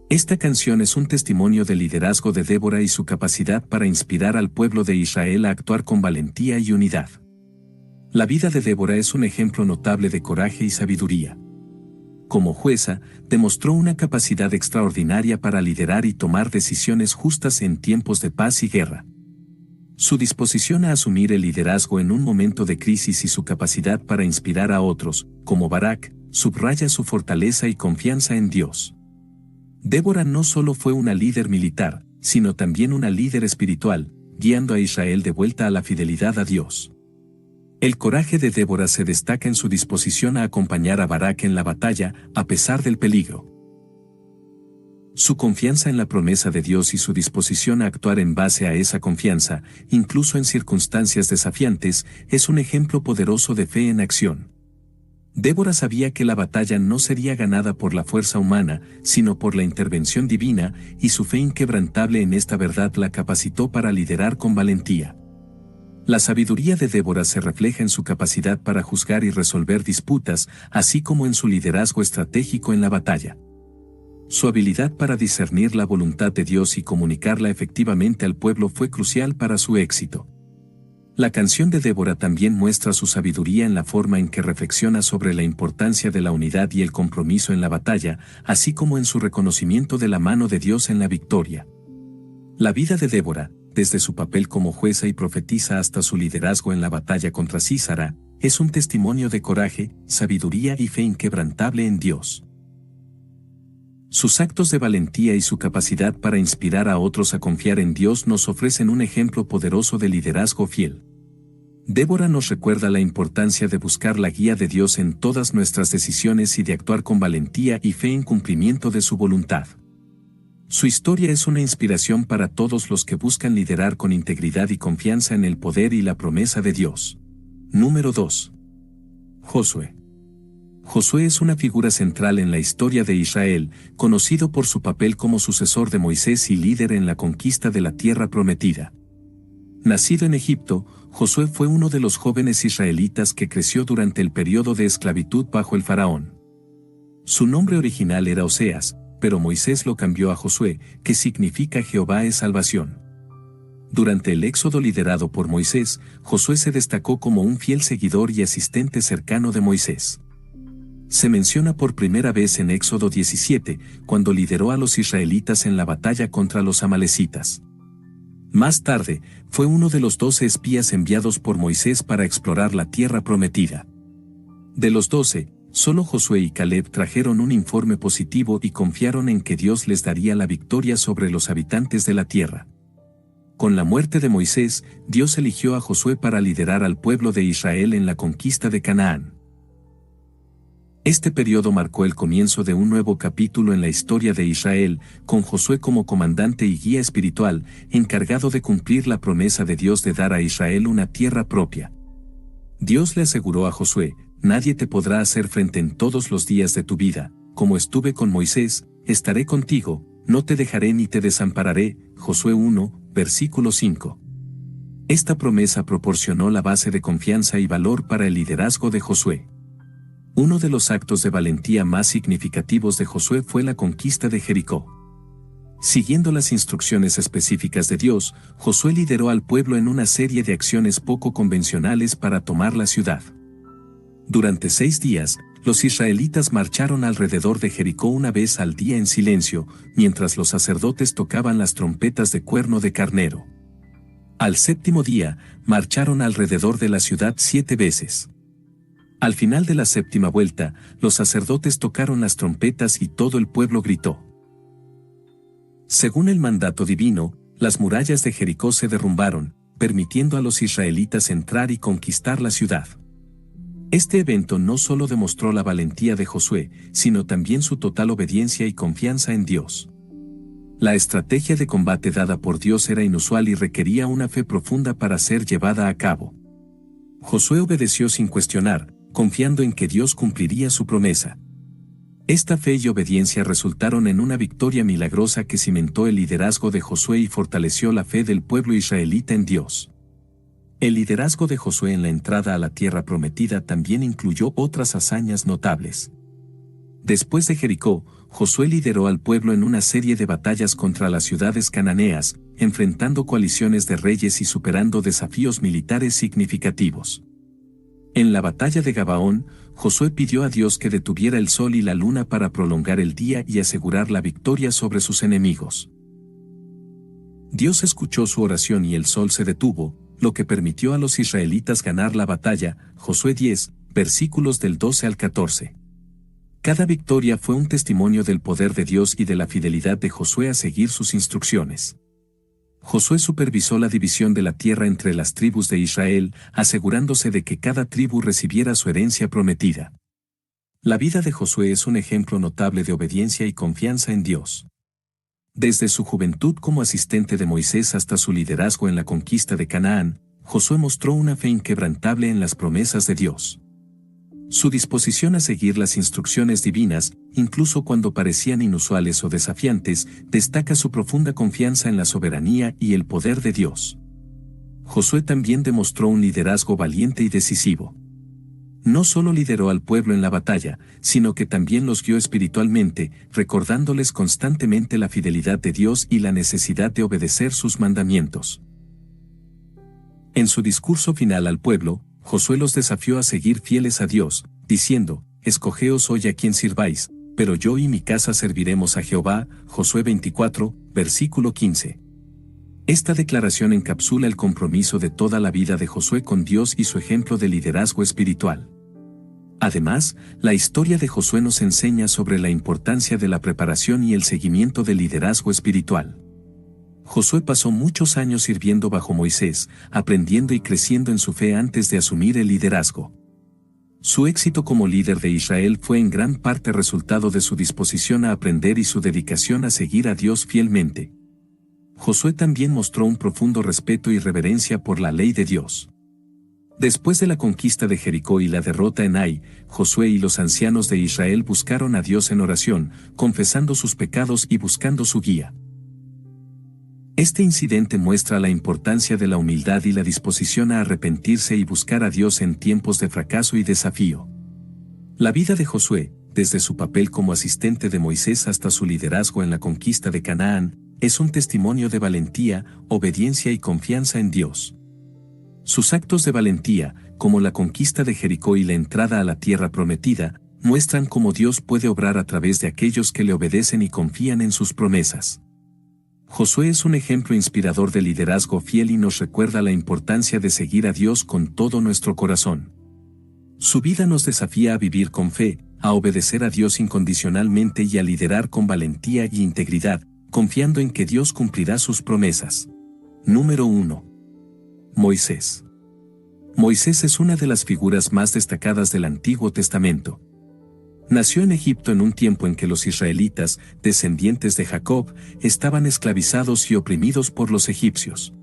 Esta canción es un testimonio del liderazgo de Débora y su capacidad para inspirar al pueblo de Israel a actuar con valentía y unidad. La vida de Débora es un ejemplo notable de coraje y sabiduría. Como jueza, demostró una capacidad extraordinaria para liderar y tomar decisiones justas en tiempos de paz y guerra. Su disposición a asumir el liderazgo en un momento de crisis y su capacidad para inspirar a otros, como Barak, subraya su fortaleza y confianza en Dios. Débora no solo fue una líder militar, sino también una líder espiritual, guiando a Israel de vuelta a la fidelidad a Dios. El coraje de Débora se destaca en su disposición a acompañar a Barak en la batalla, a pesar del peligro. Su confianza en la promesa de Dios y su disposición a actuar en base a esa confianza, incluso en circunstancias desafiantes, es un ejemplo poderoso de fe en acción. Débora sabía que la batalla no sería ganada por la fuerza humana, sino por la intervención divina, y su fe inquebrantable en esta verdad la capacitó para liderar con valentía. La sabiduría de Débora se refleja en su capacidad para juzgar y resolver disputas, así como en su liderazgo estratégico en la batalla. Su habilidad para discernir la voluntad de Dios y comunicarla efectivamente al pueblo fue crucial para su éxito. La canción de Débora también muestra su sabiduría en la forma en que reflexiona sobre la importancia de la unidad y el compromiso en la batalla, así como en su reconocimiento de la mano de Dios en la victoria. La vida de Débora, desde su papel como jueza y profetisa hasta su liderazgo en la batalla contra Sísara, es un testimonio de coraje, sabiduría y fe inquebrantable en Dios. Sus actos de valentía y su capacidad para inspirar a otros a confiar en Dios nos ofrecen un ejemplo poderoso de liderazgo fiel. Débora nos recuerda la importancia de buscar la guía de Dios en todas nuestras decisiones y de actuar con valentía y fe en cumplimiento de su voluntad. Su historia es una inspiración para todos los que buscan liderar con integridad y confianza en el poder y la promesa de Dios. Número 2. Josué. Josué es una figura central en la historia de Israel, conocido por su papel como sucesor de Moisés y líder en la conquista de la tierra prometida. Nacido en Egipto, Josué fue uno de los jóvenes israelitas que creció durante el periodo de esclavitud bajo el faraón. Su nombre original era Oseas, pero Moisés lo cambió a Josué, que significa Jehová es salvación. Durante el éxodo liderado por Moisés, Josué se destacó como un fiel seguidor y asistente cercano de Moisés. Se menciona por primera vez en Éxodo 17, cuando lideró a los israelitas en la batalla contra los amalecitas. Más tarde, fue uno de los 12 espías enviados por Moisés para explorar la tierra prometida. De los 12, solo Josué y Caleb trajeron un informe positivo y confiaron en que Dios les daría la victoria sobre los habitantes de la tierra. Con la muerte de Moisés, Dios eligió a Josué para liderar al pueblo de Israel en la conquista de Canaán. Este periodo marcó el comienzo de un nuevo capítulo en la historia de Israel, con Josué como comandante y guía espiritual, encargado de cumplir la promesa de Dios de dar a Israel una tierra propia. Dios le aseguró a Josué: nadie te podrá hacer frente en todos los días de tu vida, como estuve con Moisés, estaré contigo, no te dejaré ni te desampararé. Josué 1, versículo 5. Esta promesa proporcionó la base de confianza y valor para el liderazgo de Josué. Uno de los actos de valentía más significativos de Josué fue la conquista de Jericó. Siguiendo las instrucciones específicas de Dios, Josué lideró al pueblo en una serie de acciones poco convencionales para tomar la ciudad. Durante 6 días, los israelitas marcharon alrededor de Jericó una vez al día en silencio, mientras los sacerdotes tocaban las trompetas de cuerno de carnero. Al 7º día, marcharon alrededor de la ciudad 7 veces. Al final de la 7ª vuelta, los sacerdotes tocaron las trompetas y todo el pueblo gritó. Según el mandato divino, las murallas de Jericó se derrumbaron, permitiendo a los israelitas entrar y conquistar la ciudad. Este evento no solo demostró la valentía de Josué, sino también su total obediencia y confianza en Dios. La estrategia de combate dada por Dios era inusual y requería una fe profunda para ser llevada a cabo. Josué obedeció sin cuestionar, confiando en que Dios cumpliría su promesa. Esta fe y obediencia resultaron en una victoria milagrosa que cimentó el liderazgo de Josué y fortaleció la fe del pueblo israelita en Dios. El liderazgo de Josué en la entrada a la tierra prometida también incluyó otras hazañas notables. Después de Jericó, Josué lideró al pueblo en una serie de batallas contra las ciudades cananeas, enfrentando coaliciones de reyes y superando desafíos militares significativos. En la batalla de Gabaón, Josué pidió a Dios que detuviera el sol y la luna para prolongar el día y asegurar la victoria sobre sus enemigos. Dios escuchó su oración y el sol se detuvo, lo que permitió a los israelitas ganar la batalla. Josué 10, versículos del 12 al 14. Cada victoria fue un testimonio del poder de Dios y de la fidelidad de Josué a seguir sus instrucciones. Josué supervisó la división de la tierra entre las tribus de Israel, asegurándose de que cada tribu recibiera su herencia prometida. La vida de Josué es un ejemplo notable de obediencia y confianza en Dios. Desde su juventud como asistente de Moisés hasta su liderazgo en la conquista de Canaán, Josué mostró una fe inquebrantable en las promesas de Dios. Su disposición a seguir las instrucciones divinas, incluso cuando parecían inusuales o desafiantes, destaca su profunda confianza en la soberanía y el poder de Dios. Josué también demostró un liderazgo valiente y decisivo. No solo lideró al pueblo en la batalla, sino que también los guió espiritualmente, recordándoles constantemente la fidelidad de Dios y la necesidad de obedecer sus mandamientos. En su discurso final al pueblo, Josué los desafió a seguir fieles a Dios, diciendo: «Escogeos hoy a quien sirváis, pero yo y mi casa serviremos a Jehová». Josué 24, versículo 15. Esta declaración encapsula el compromiso de toda la vida de Josué con Dios y su ejemplo de liderazgo espiritual. Además, la historia de Josué nos enseña sobre la importancia de la preparación y el seguimiento del liderazgo espiritual. Josué pasó muchos años sirviendo bajo Moisés, aprendiendo y creciendo en su fe antes de asumir el liderazgo. Su éxito como líder de Israel fue en gran parte resultado de su disposición a aprender y su dedicación a seguir a Dios fielmente. Josué también mostró un profundo respeto y reverencia por la ley de Dios. Después de la conquista de Jericó y la derrota en Ai, Josué y los ancianos de Israel buscaron a Dios en oración, confesando sus pecados y buscando su guía. Este incidente muestra la importancia de la humildad y la disposición a arrepentirse y buscar a Dios en tiempos de fracaso y desafío. La vida de Josué, desde su papel como asistente de Moisés hasta su liderazgo en la conquista de Canaán, es un testimonio de valentía, obediencia y confianza en Dios. Sus actos de valentía, como la conquista de Jericó y la entrada a la tierra prometida, muestran cómo Dios puede obrar a través de aquellos que le obedecen y confían en sus promesas. Josué es un ejemplo inspirador de liderazgo fiel y nos recuerda la importancia de seguir a Dios con todo nuestro corazón. Su vida nos desafía a vivir con fe, a obedecer a Dios incondicionalmente y a liderar con valentía y integridad, confiando en que Dios cumplirá sus promesas. Número 1. Moisés. Moisés es una de las figuras más destacadas del Antiguo Testamento. Nació en Egipto en un tiempo en que los israelitas, descendientes de Jacob, estaban esclavizados y oprimidos por los egipcios.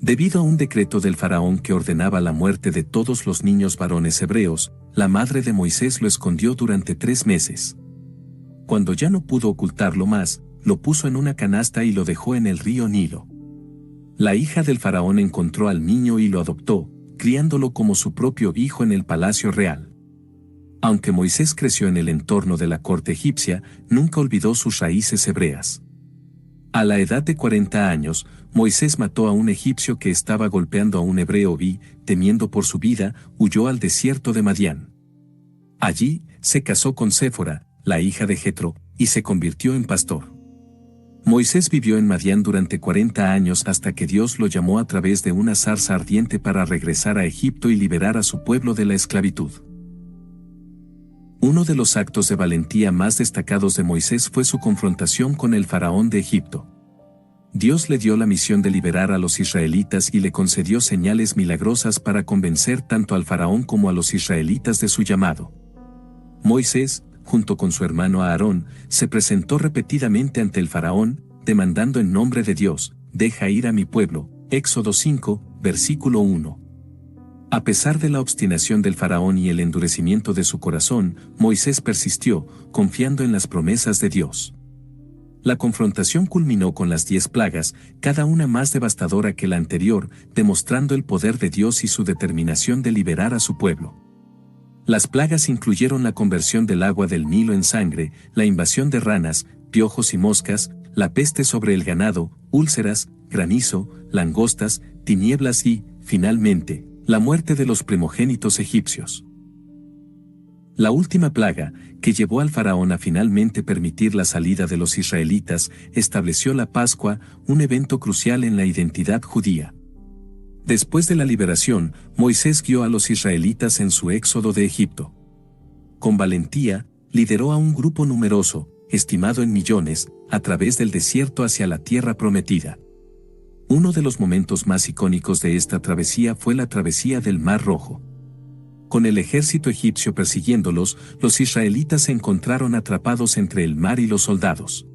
Debido a un decreto del faraón que ordenaba la muerte de todos los niños varones hebreos, la madre de Moisés lo escondió durante 3 meses. Cuando ya no pudo ocultarlo más, lo puso en una canasta y lo dejó en el río Nilo. La hija del faraón encontró al niño y lo adoptó, criándolo como su propio hijo en el palacio real. Aunque Moisés creció en el entorno de la corte egipcia, nunca olvidó sus raíces hebreas. A la edad de 40 años, Moisés mató a un egipcio que estaba golpeando a un hebreo y, temiendo por su vida, huyó al desierto de Madián. Allí, se casó con Séfora, la hija de Jetro, y se convirtió en pastor. Moisés vivió en Madián durante 40 años hasta que Dios lo llamó a través de una zarza ardiente para regresar a Egipto y liberar a su pueblo de la esclavitud. Uno de los actos de valentía más destacados de Moisés fue su confrontación con el faraón de Egipto. Dios le dio la misión de liberar a los israelitas y le concedió señales milagrosas para convencer tanto al faraón como a los israelitas de su llamado. Moisés, junto con su hermano Aarón, se presentó repetidamente ante el faraón, demandando en nombre de Dios: «Deja ir a mi pueblo». Éxodo 5, versículo 1. A pesar de la obstinación del faraón y el endurecimiento de su corazón, Moisés persistió, confiando en las promesas de Dios. La confrontación culminó con las 10 plagas, cada una más devastadora que la anterior, demostrando el poder de Dios y su determinación de liberar a su pueblo. Las plagas incluyeron la conversión del agua del Nilo en sangre, la invasión de ranas, piojos y moscas, la peste sobre el ganado, úlceras, granizo, langostas, tinieblas y, finalmente, la muerte de los primogénitos egipcios. La última plaga, que llevó al faraón a finalmente permitir la salida de los israelitas, estableció la Pascua, un evento crucial en la identidad judía. Después de la liberación, Moisés guió a los israelitas en su éxodo de Egipto. Con valentía, lideró a un grupo numeroso, estimado en millones, a través del desierto hacia la tierra prometida. Uno de los momentos más icónicos de esta travesía fue la travesía del Mar Rojo. Con el ejército egipcio persiguiéndolos, los israelitas se encontraron atrapados entre el mar y los soldados.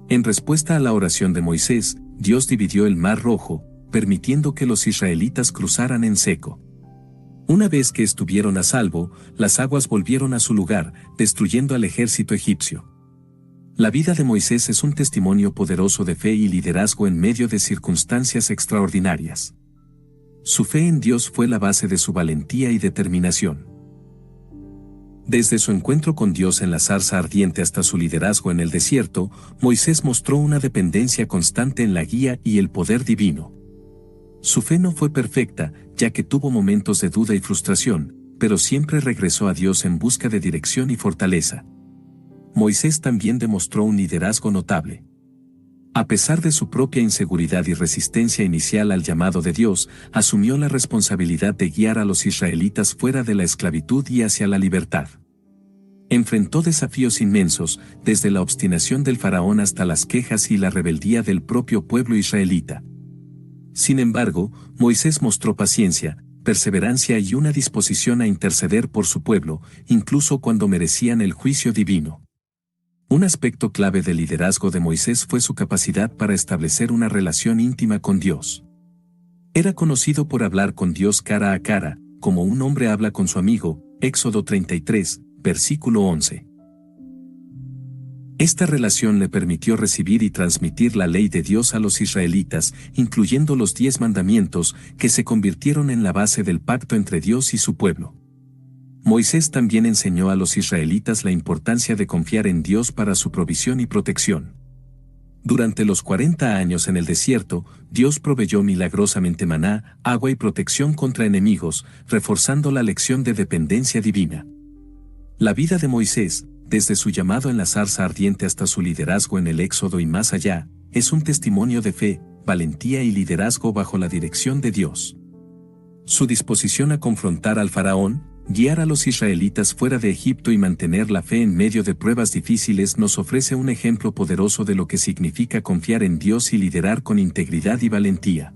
En respuesta a la oración de Moisés, Dios dividió el Mar Rojo, permitiendo que los israelitas cruzaran en seco. Una vez que estuvieron a salvo, las aguas volvieron a su lugar, destruyendo al ejército egipcio. La vida de Moisés es un testimonio poderoso de fe y liderazgo en medio de circunstancias extraordinarias. Su fe en Dios fue la base de su valentía y determinación. Desde su encuentro con Dios en la zarza ardiente hasta su liderazgo en el desierto, Moisés mostró una dependencia constante en la guía y el poder divino. Su fe no fue perfecta, ya que tuvo momentos de duda y frustración, pero siempre regresó a Dios en busca de dirección y fortaleza. Moisés también demostró un liderazgo notable. A pesar de su propia inseguridad y resistencia inicial al llamado de Dios, asumió la responsabilidad de guiar a los israelitas fuera de la esclavitud y hacia la libertad. Enfrentó desafíos inmensos, desde la obstinación del faraón hasta las quejas y la rebeldía del propio pueblo israelita. Sin embargo, Moisés mostró paciencia, perseverancia y una disposición a interceder por su pueblo, incluso cuando merecían el juicio divino. Un aspecto clave del liderazgo de Moisés fue su capacidad para establecer una relación íntima con Dios. Era conocido por hablar con Dios cara a cara, como un hombre habla con su amigo, Éxodo 33, versículo 11. Esta relación le permitió recibir y transmitir la ley de Dios a los israelitas, incluyendo los 10 mandamientos, que se convirtieron en la base del pacto entre Dios y su pueblo. Moisés también enseñó a los israelitas la importancia de confiar en Dios para su provisión y protección. Durante los 40 años en el desierto, Dios proveyó milagrosamente maná, agua y protección contra enemigos, reforzando la lección de dependencia divina. La vida de Moisés, desde su llamado en la zarza ardiente hasta su liderazgo en el Éxodo y más allá, es un testimonio de fe, valentía y liderazgo bajo la dirección de Dios. Su disposición a confrontar al faraón, guiar a los israelitas fuera de Egipto y mantener la fe en medio de pruebas difíciles nos ofrece un ejemplo poderoso de lo que significa confiar en Dios y liderar con integridad y valentía.